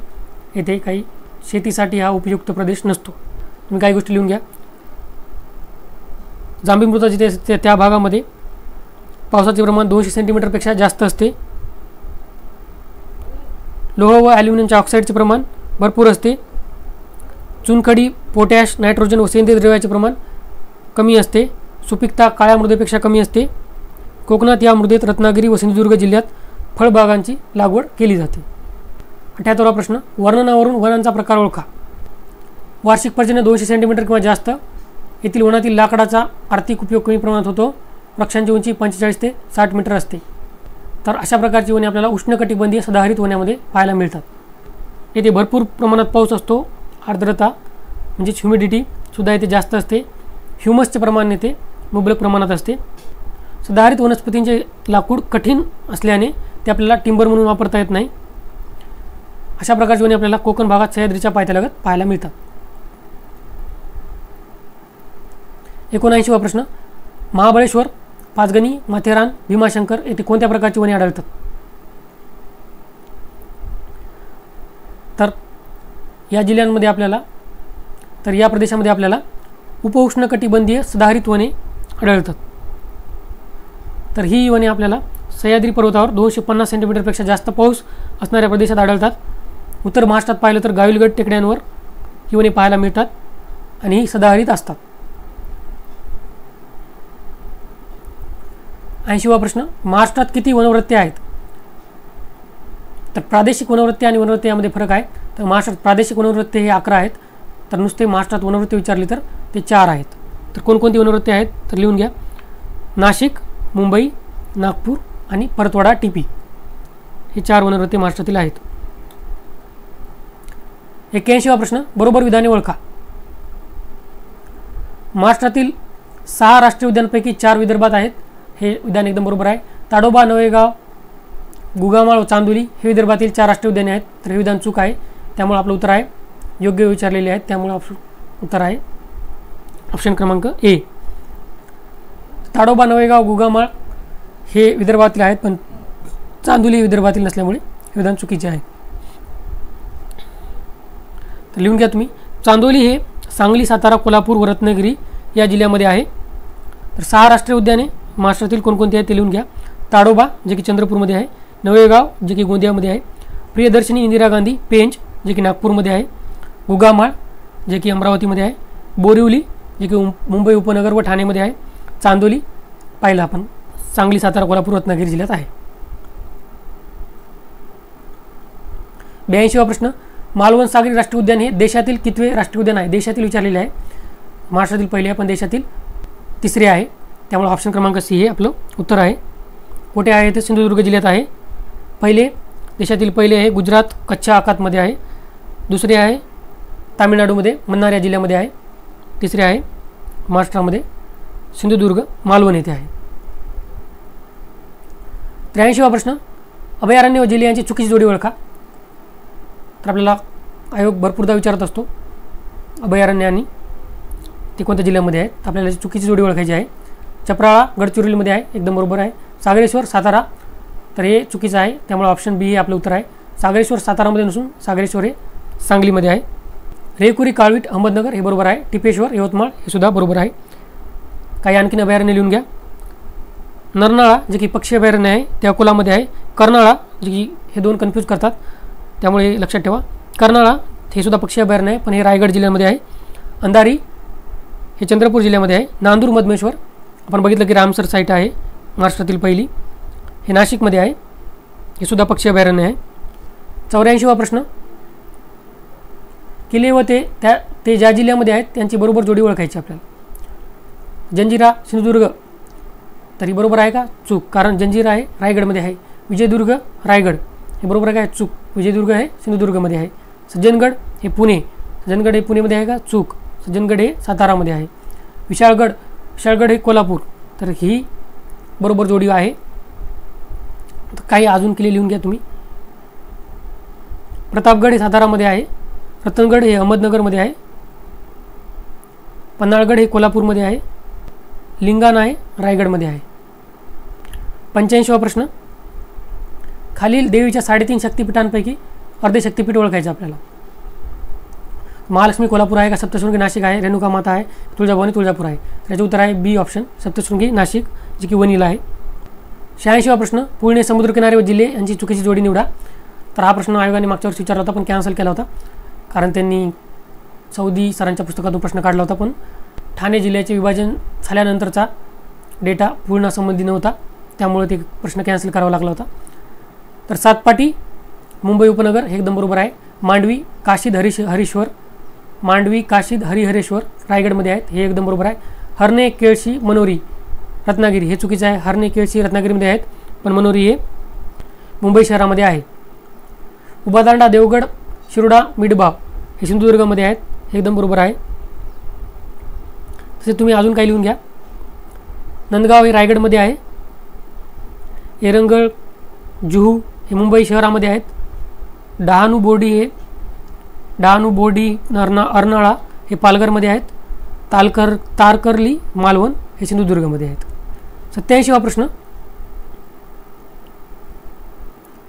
येथे काही शेतीसाठी हा उपयुक्त प्रदेश नसतो. तुम्ही काही गोष्टी लिहून घ्या. जांभी मृदा जिथे असते त्या भागामध्ये पावसाचे प्रमाण 200 सेंटीमीटरपेक्षा जास्त असते. लोह व ॲल्युमिनियमच्या ऑक्साईडचे प्रमाण भरपूर असते. चुनखडी, पोटॅश, नायट्रोजन व सेंद्रिय द्रव्याचे प्रमाण कमी असते. सुपीकता काळ्या मृदेपेक्षा कमी असते. कोकणात या मृदेत रत्नागिरी व सिंधुदुर्ग जिल्ह्यात फळबागांची लागवड केली जाते. 78वा प्रश्न, वर्णनावरून वनांचा प्रकार ओळखा. वार्षिक पर्जन्य 200 सेंटीमीटर किंवा जास्त. येथील वनातील लाकडाचा आर्थिक उपयोग कमी प्रमाणात होतो. वृक्षांची उंची 45 ते 60 मीटर असते. तर अशा प्रकारची वने आपल्याला उष्णकटिबंधीय सदाहरित वनामध्ये पाहायला मिळतात. येथे भरपूर प्रमाणात पाऊस असतो. आर्द्रता म्हणजेच ह्युमिडिटी सुद्धा येथे जास्त असते. ह्युमसचे प्रमाण येथे मुबलक प्रमाणात असते. सदाहरित वनस्पतींचे लाकूड कठीण असल्याने ते आपल्याला टिंबर म्हणून वापरता येत नाही. अशा प्रकारची वने आपल्याला कोकण भागात सह्याद्रीच्या पायथ्यालगत पाहायला मिळतात. 79वा प्रश्न, महाबळेश्वर, पाचगणी, माथेरान, भीमाशंकर येथे कोणत्या प्रकारची वने आढळतात? तर या जिल्ह्यांमध्ये आपल्याला या प्रदेशामध्ये आपल्याला उपउष्णकटिबंधीय सदाहरित वने आढळतात. तर ही वने आपल्याला सह्याद्री पर्वतावर 250 सेंटीमीटरपेक्षा जास्त पाऊस असणाऱ्या प्रदेशात आढळतात. उत्तर महाराष्ट्रात पाहिलं तर गाविलगड टेकड्यांवर ही वने पाहायला मिळतात आणि ही सदाहरित असतात. 80वा प्रश्न, महाराष्ट्रात किती वनवृत्ते आहेत? तर प्रादेशिक वनवृत्ते आणि वनवृत्ते यामध्ये फरक आहे. तर महाराष्ट्रात प्रादेशिक वनवृत्ते हे 11 आहेत. तर नुसते महाराष्ट्रात वनवृत्ते विचारली तर ते 4 आहेत. तर कोणकोणती वनवृत्ते आहेत तर लिहून घ्या. नाशिक, मुंबई, नागपूर आणि परतवाडा टीपी हे 4 वनवृत्ते महाराष्ट्रातील आहेत. 81वा प्रश्न, बरोबर विधाने ओळखा. महाराष्ट्रातील 6 राष्ट्रीय उद्यानांपैकी 4 विदर्भात आहेत. हे विधान एकदम बरोबर आहे. ताडोबा, नवेगाव, गुगामाळ व चांदोली हे विदर्भातील 4 राष्ट्रीय उद्याने आहेत. तर हे विधान चूक आहे. त्यामुळे आपलं उत्तर आहे योग्य विचारलेले आहेत. त्यामुळे उत्तर आहे ऑप्शन क्रमांक ए. ताडोबा, नवेगाव, गुगामाळ हे विदर्भातील आहेत, पण चांदोली हे विदर्भातील नसल्यामुळे हे विधान चुकीचे आहे. तर लिहून घ्या तुम्ही. चांदोली हे सांगली, सातारा, कोल्हापूर व रत्नागिरी या जिल्ह्यामध्ये आहे. तर 6 राष्ट्रीय उद्याने महाराष्ट्रातील कोणकोणती आहेत ते लिहून घ्या. ताडोबा जे की चंद्रपूरमध्ये आहे, नवेगाव जे की गोंदियामध्ये आहे, प्रियदर्शनी इंदिरा गांधी पेंच जे की नागपूरमध्ये आहे, गुगामाळ जे की अमरावतीमध्ये आहे, बोरिवली जे की मुंबई उपनगर व ठाणेमध्ये आहे, चांदोली पाहिलं आपण सांगली, सातारा, कोल्हापूर, रत्नागिरी जिल्ह्यात आहे. 82वा प्रश्न, मालवण सागरी राष्ट्रीय उद्यान हे देशातील कितवे राष्ट्रीय उद्यान आहे? देशातील विचारलेले आहे. महाराष्ट्रातील पहिले आहे पण देशातील 3रे आहे. त्यामुळे ऑप्शन क्रमांक सी हे आपलं उत्तर आहे. कुठे आहे ते सिंधुदुर्ग जिल्ह्यात आहे. देशातील पहिले आहे गुजरात कच्छा आखातमध्ये आहे. 2रे आहे तामिळनाडूमध्ये मन्नार या जिल्ह्यामध्ये आहे. 3रे आहे महाराष्ट्रामध्ये सिंधुदुर्ग मालवण येथे आहे. 83वा प्रश्न, अभयारण्य व जिल्हे यांची चुकीची जोडी ओळखा. तर आपल्याला आयोग भरपूरदा विचारत असतो अभयारण्य आणि ते कोणत्या जिल्ह्यामध्ये आहेत. तर आपल्याला चुकीची जोडी ओळखायची आहे. चपराळा गडचिरोलीमध्ये आहे, एकदम बरोबर आहे. सागरेश्वर सातारा, तर हे चुकीचं आहे. त्यामुळे ऑप्शन बी हे आपलं उत्तर आहे. सागरेश्वर सातारामध्ये नसून सागरेश्वर हे सांगलीमध्ये आहे. रेकुरी काळवीट अहमदनगर हे बरोबर आहे. टिपेश्वर यवतमाळ हे सुद्धा बरोबर आहे. काही आणखीन अभयारण्य लिहून घ्या. नरनाळा जे की पक्षी अभयारण्य आहे ते अकोलामध्ये आहे. कर्नाळा जे की हे 2 कन्फ्यूज करतात, त्यामुळे लक्षात ठेवा. कर्नाळा हे सुद्धा पक्षी अभयारण्य आहे पण हे रायगड जिल्ह्यामध्ये आहे. अंधारी हे चंद्रपूर जिल्ह्यामध्ये आहे. नांदूर मधमेश्वर आपण बघितलं की रामसर साईट आहे महाराष्ट्रातील पहिली, हे नाशिकमध्ये आहे. हे सुद्धा पक्षी अभयारण्य आहे. 84वा प्रश्न, किल्ले व ते ज्या जिल्ह्यामध्ये आहेत त्यांची बरोबर जोडी ओळखायची आपल्याला. जंजिरा सिंधुदुर्ग, तरी बरोबर आहे का? चूक, कारण जंजिरा आहे रायगडमध्ये आहे. विजयदुर्ग रायगड हे बरोबर आहे काय? चूक, विजयदुर्ग हे सिंधुदुर्गमध्ये आहे. सज्जनगड हे पुणे, सज्जनगड हे पुणेमध्ये आहे का? चूक, सज्जनगड हे सातारामध्ये आहे. विशाळगड हे कोल्हापूर, तर ही बरोबर जोडी आहे. काही अजून किल्ले लिहून घ्या तुम्ही. प्रतापगड हे सातारामध्ये आहे. रतनगड हे अहमदनगरमध्ये आहे. पन्हाळगड हे कोल्हापूरमध्ये आहे. लिंगाणा हे रायगडमध्ये आहे. 85वा प्रश्न, खालील देवीच्या 3.5 शक्तिपीठांपैकी अर्धे शक्तिपीठ ओळखायचे आपल्याला. महालक्ष्मी कोल्हापूर आहे का? सप्तशृंगी नाशिक आहे. रेणुका माता आहे. तुळजाभवानी तुळजापूर आहे. त्याचे उत्तर आहे बी ऑप्शन, सप्तशृंगी नाशिक, जी की वणीला आहे. 86वा प्रश्न, पुणे समुद्रकिनारे व जिल्हे यांची चुकीची जोडी निवडा. तर हा प्रश्न आयोगाने मागच्या वर्षी विचारला होता पण कॅन्सल केला होता, कारण त्यांनी सौदी सरांच्या पुस्तकातून प्रश्न काढला होता, पण ठाणे जिल्ह्याचे विभाजन झाल्यानंतरचा डेटा पुण्यासंबंधी नव्हता, त्यामुळे ते प्रश्न कॅन्सल करावा लागला होता. तर सातपाटी मुंबई उपनगर हे एकदम बरोबर आहे. मांडवी काशीद हरीश्वर, मांडवी काशीद हरिहरेश्वर रायगडमध्ये आहेत, हे एकदम बरोबर आहे. हरणे केळशी मनोरी रत्नागिरी हे चुकीचं आहे. हरणे केळशी रत्नागिरीमध्ये आहेत, पण मनोरी हे मुंबई शहरामध्ये आहे. उभादांडा देवगड शिरोडा मिडबाव हे सिंधुदुर्गमध्ये आहेत, हे एकदम बरोबर आहे. तसे तुम्ही अजून काही लिहून घ्या. नंदगाव हे रायगडमध्ये आहे. एरंगळ जुहू हे मुंबई शहरामध्ये आहेत. डहाणू बोर्डी अर्नाळा हे पालघरमध्ये आहेत. तारकर्ली मालवण हे सिंधुदुर्गमध्ये आहेत. 87वा प्रश्न,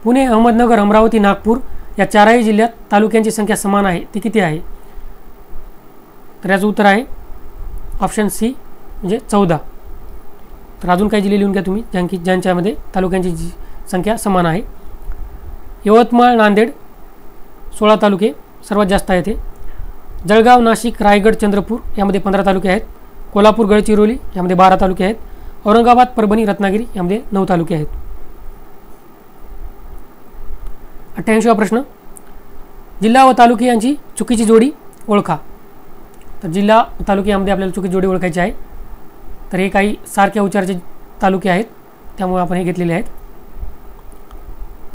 पुणे अहमदनगर अमरावती नागपूर या चारही जिल्ह्यात तालुक्यांची संख्या समान आहे, ती किती आहे? तर याचं उत्तर आहे ऑप्शन सी म्हणजे 14. तर अजून काही जिल्हे लिहून घ्या तुम्ही ज्यांच्यामध्ये तालुक्यांची संख्या समान आहे. यवतमाळ नांदेड 16 तालुके सर्वात जास्त आहेत. जळगाव नाशिक रायगड चंद्रपूर यामध्ये 15 तालुके आहेत. कोल्हापूर गडचिरोली यामध्ये 12 तालुके आहेत. औरंगाबाद परभणी रत्नागिरी यामध्ये 9 तालुके आहेत. 88वा प्रश्न, जिल्हा व तालुके यांची चुकीची जोडी ओळखा. तर जिल्हा व तालुके यामध्ये आपल्याला चुकीची जोडी ओळखायची आहे. तर हे काही सारख्या उच्चाराचे तालुके आहेत, त्यामुळे आपण हे घेतलेले आहेत.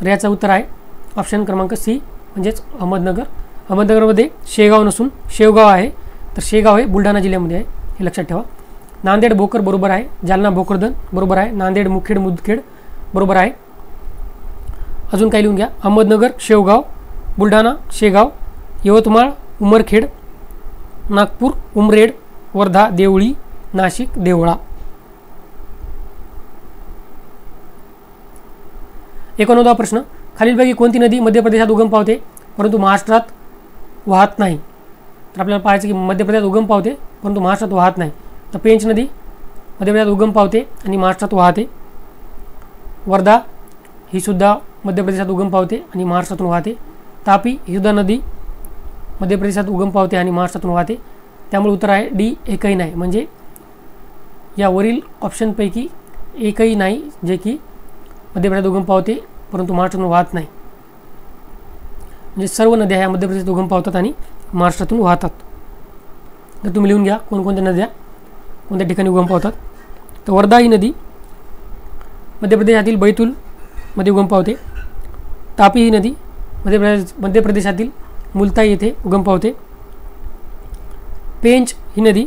तर याचं उत्तर आहे ऑप्शन क्रमांक सी म्हणजेच अहमदनगर. अहमदनगरमध्ये शेगाव नसून शेवगाव आहे, तर शेगाव हे बुलढाणा जिल्ह्यामध्ये आहे, हे लक्षात ठेवा. नांदेड भोकर बरोबर आहे. जालना भोकरदन बरोबर आहे. नांदेड मुदखेड बरोबर आहे. अजून काही लिहून घ्या. अहमदनगर शेवगाव, बुलढाणा शेगाव, यवतमाळ उमरखेड, नागपूर उमरेड, वर्धा देवळी, नाशिक देवळा. 89वा प्रश्न, खालीलपैकी कोणती नदी मध्य प्रदेशात उगम पावते परंतु महाराष्ट्रात वाहत नाही? तर आपल्याला पाहायचं की मध्य प्रदेशात उगम पावते परंतु महाराष्ट्रात वाहत नाही. तर पेंच नदी मध्य प्रदेशात उगम पावते आणि महाराष्ट्रात वाहते. वर्धा ही सुद्धा मध्य प्रदेशात उगम पावते आणि महाराष्ट्रातून वाहते. तापी ही सुद्धा नदी मध्य प्रदेशात उगम पावते आणि महाराष्ट्रातून वाहते. त्यामुळे उत्तर आहे डी, एकही नाही. म्हणजे यावरील ऑप्शनपैकी एकही नाही जे की मध्य प्रदेशात उगम पावते परंतु महाराष्ट्रातून वाहत नाही. म्हणजे सर्व नद्या ह्या मध्य प्रदेशात उगम पावतात आणि महाराष्ट्रातून वाहतात. तर तुम्ही लिहून घ्या कोणकोणत्या नद्या कोणत्या ठिकाणी उगम पावतात. तर वर्धा ही नदी मध्य प्रदेशातील बैतूलमध्ये उगम पावते. तापी ही नदी मध्य प्रदेशातील मुलताई येथे उगम पावते. पेंच ही नदी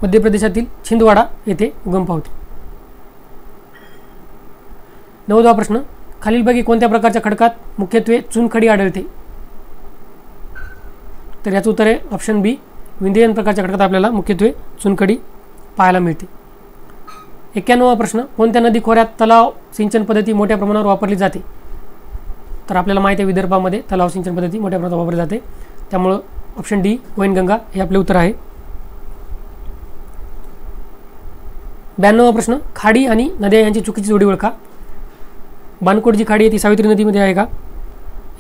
मध्य प्रदेशातील छिंदवाडा येथे उगम पावते. 9वा प्रश्न, खालीलपैकी कोणत्या प्रकारच्या खडकात मुख्यत्वे चुनखडी आढळते? तर याचं उत्तर आहे ऑप्शन बी, विंध्ययन प्रकारच्या खडकात आपल्याला मुख्यत्वे चुनखडी पाहायला मिळते. 91वा प्रश्न, कोणत्या नदी खोऱ्यात तलाव सिंचन पद्धती मोठ्या प्रमाणावर वापरली जाते? तर आपल्याला माहिती आहे विदर्भामध्ये तलाव सिंचन पद्धती मोठ्या प्रमाणात वापरली जाते, त्यामुळं ऑप्शन डी वैनगंगा हे आपले उत्तर आहे. 92वा प्रश्न, खाडी आणि नद्या यांची चुकीची जोडी ओळखा. बानकोट जी खाडी आहे ती सावित्री नदीमध्ये आहे का?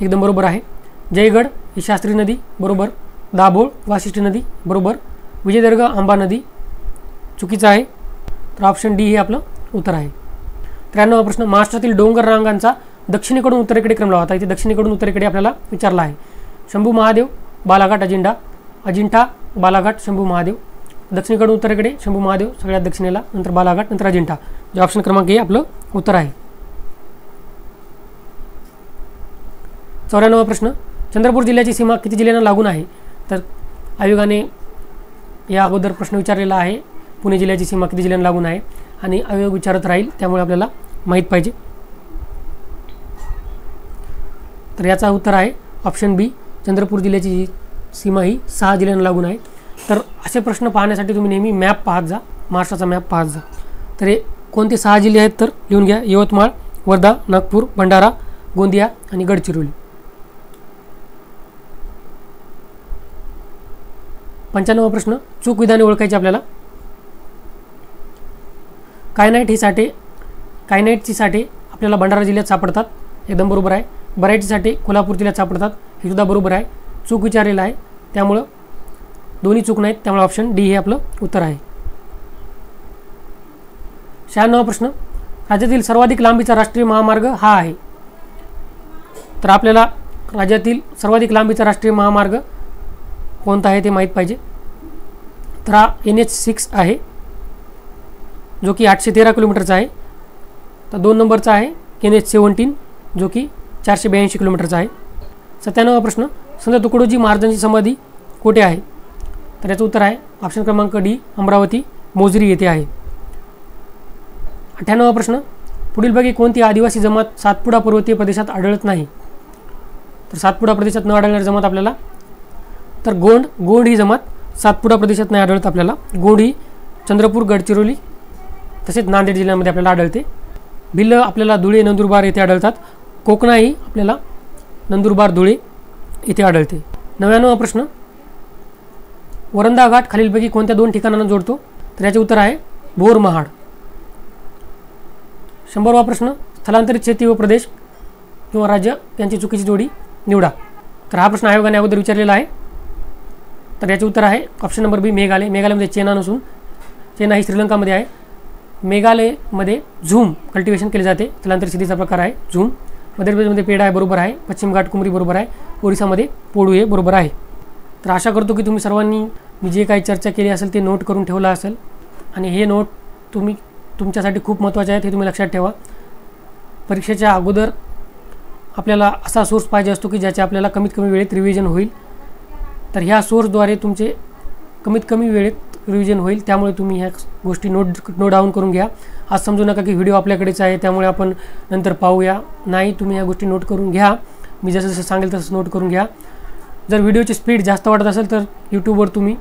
एकदम बरोबर आहे. जयगड ही शास्त्री नदी बरोबर. दाभोळ वाशिष्ठी नदी बरोबर. विजयदुर्ग आंबा नदी चुकीचं आहे. तर ऑप्शन डी हे आपलं उत्तर आहे. 93वा प्रश्न, महाराष्ट्रातील डोंगर रांगांचा दक्षिणेकडून उत्तरेकडे क्रम लावा. आता इथे दक्षिणेकडून उत्तरेकडे आपल्याला विचारला आहे. शंभू महादेव बालाघाट अजिंठा बालाघाट शंभू महादेव, दक्षिणेकडून उत्तरेकडे शंभू महादेव सगळ्यात दक्षिणेला, नंतर बालाघाट, नंतर अजिंठा. जे ऑप्शन क्रमांक हे आपलं उत्तर आहे. 94वा प्रश्न, चंद्रपूर जिल्ह्याची सीमा किती जिल्ह्यांना लागून आहे? तर आयोगाने या अगोदर प्रश्न विचारलेला आहे, पुणे जिल्ह्याची सीमा किती जिल्ह्यांना लागून आहे, आणि आयोग विचारत राहील त्यामुळे आपल्याला माहीत पाहिजे. तर याचा उत्तर आहे ऑप्शन बी, चंद्रपूर जिल्ह्याची सीमा ही 6 जिल्ह्यांना लागून आहे. तर असे प्रश्न पाहण्यासाठी तुम्ही नेहमी मॅप पाहत जा, महाराष्ट्राचा मॅप पाहत जा. तर हे कोणते 6 जिल्हे आहेत तर लिहून घ्या, यवतमाळ, वर्धा, नागपूर, भंडारा, गोंदिया आणि गडचिरोली. 95वा प्रश्न, चूक विधाने ओळखायची आपल्याला. कायनाईटची साठे आपल्याला भंडारा जिल्ह्यात सापडतात, एकदम बरोबर आहे. बराईटची साठे कोल्हापूर जिल्ह्यात सापडतात, हे सुद्धा बरोबर आहे. चूक विचारलेलं आहे त्यामुळं दोन्ही चूक नाहीत, त्यामुळे ऑप्शन डी हे आपलं उत्तर आहे. 96वा प्रश्न, राज्यातील सर्वाधिक लांबीचा राष्ट्रीय महामार्ग हा आहे. तर आपल्याला राज्यातील सर्वाधिक लांबीचा राष्ट्रीय महामार्ग कोणता आहे ते माहीत पाहिजे. तर हा NH6 आहे, जो की 813 किलोमीटरचा आहे. तर 2 नंबरचा आहे NH17, जो की 482 किलोमीटरचा आहे. 97वा प्रश्न, संत तुकडोजी महाराजांची समाधी कोठे आहे? तर याचं उत्तर आहे ऑप्शन क्रमांक डी, अमरावती मोजरी येथे आहे. 98वा प्रश्न, पुढीलपैकी कोणती आदिवासी जमात सातपुडा पर्वतीय प्रदेशात आढळत नाही? तर सातपुडा प्रदेशात न आढळणारी जमात आपल्याला, तर गोंड ही जमात सातपुडा प्रदेशात नाही आढळत आपल्याला. गोंड ही चंद्रपूर, गडचिरोली तसेच नांदेड जिल्ह्यामध्ये आपल्याला आढळते. भिल्ल आपल्याला धुळे, नंदुरबार येथे आढळतात. कोकणाही आपल्याला नंदुरबार, धुळे येथे आढळते. 99वा प्रश्न, वरंदा घाट खालीलपैकी कोणत्या 2 ठिकाणांना जोडतो? तर याचे उत्तर आहे बोरमहाड. 100वा प्रश्न, स्थलांतरित शेती व प्रदेश किंवा राज्य यांची चुकीची जोडी निवडा. तर हा प्रश्न आयोगाने अगोदर विचारलेला आहे. तर याचे उत्तर आहे ऑप्शन नंबर बी, मेघालय. मेघालयमध्ये चेना नसून चेना ही श्रीलंकामध्ये आहे. मेघालयमध्ये झूम कल्टिवेशन केले जाते, स्थलांतरित शेतीचा प्रकार आहे झूम. मध्य प्रदेशमध्ये पेडा आहे, बरोबर आहे. पश्चिम घाट कुमरी बरोबर आहे. ओरिसामध्ये पोडू हे बरोबर आहे. तर आशा करतो की तुम्ही सर्वांनी मी जे काही चर्चा केली असेल ते नोट करून ठेवलं असेल, आणि हे नोट तुमच्यासाठी खूप महत्त्वाचे आहेत, हे तुम्ही लक्षात ठेवा. परीक्षेच्या अगोदर आपल्याला असा सोर्स पाहिजे असतो की ज्याचे आपल्याला कमीत कमी वेळेत रिव्हिजन होईल. तर ह्या सोर्सद्वारे तुमचे कमीत कमी वेळेत रिव्हिजन होईल. त्यामुळे तुम्ही ह्या गोष्टी नोट डाऊन करून घ्या. आज समजू नका की व्हिडिओ आपल्याकडेच आहे त्यामुळे आपण नंतर पाहूया. नाही, तुम्ही ह्या गोष्टी नोट करून घ्या. मी जसं जसं सांगेल तसं नोट करून घ्या. जर व्हिडिओची स्पीड जास्त वाटत असेल तर यूट्यूबवर तुम्ही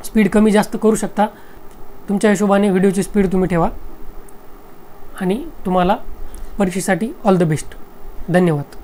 स्पीड कमी जास्त करू शकता. तुमच्या हिशोबाने व्हिडिओची स्पीड तुम्ही ठेवा. आणि तुम्हाला परीक्षेसाठी ऑल द बेस्ट. धन्यवाद.